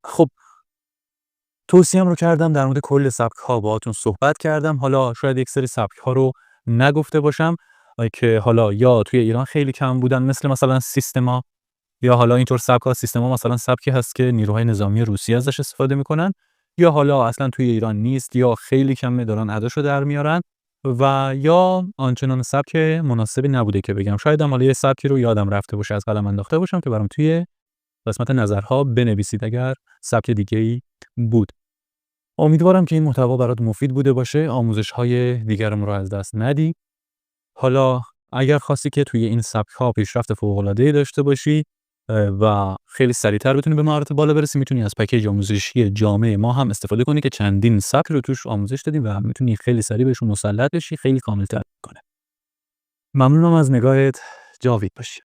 خب توصیه‌ام رو کردم، در مورد کل سبک‌ها باهاتون صحبت کردم. حالا شاید یک سری سبک‌ها رو نگفته باشم که حالا یا توی ایران خیلی کم بودن مثلا سیستما، یا حالا اینطور سبک‌ها سیستما مثلا سبکی هست که نیروهای نظامی روسیه ازش استفاده میکنن، یا حالا اصلا توی ایران نیست یا خیلی کمه دارن اداشو در میارن و یا آنچنان سبک مناسبی نبوده که بگم. شاید هم حالا یه سبکی رو یادم رفته باشه از قلم انداخته باشم که برام توی قسمت نظرها بنویسید اگر سبک دیگه‌ای بود. امیدوارم که این محتوا برات مفید بوده باشه، آموزش‌های دیگرم رو از دست ندی. حالا اگر خواستی که توی این سبک‌ها پیشرفت فوق‌العاده‌ای داشته باشی و خیلی سریعتر بتونی به مهارت بالا برسی، میتونی از پکیج آموزشی جامع ما هم استفاده کنی که چندین سبک رو توش آموزش دادیم و میتونی خیلی سریع بهشون مسلط بشی، خیلی کامل‌تر کنه. ممنونم از نگاهت. جاوید باشی.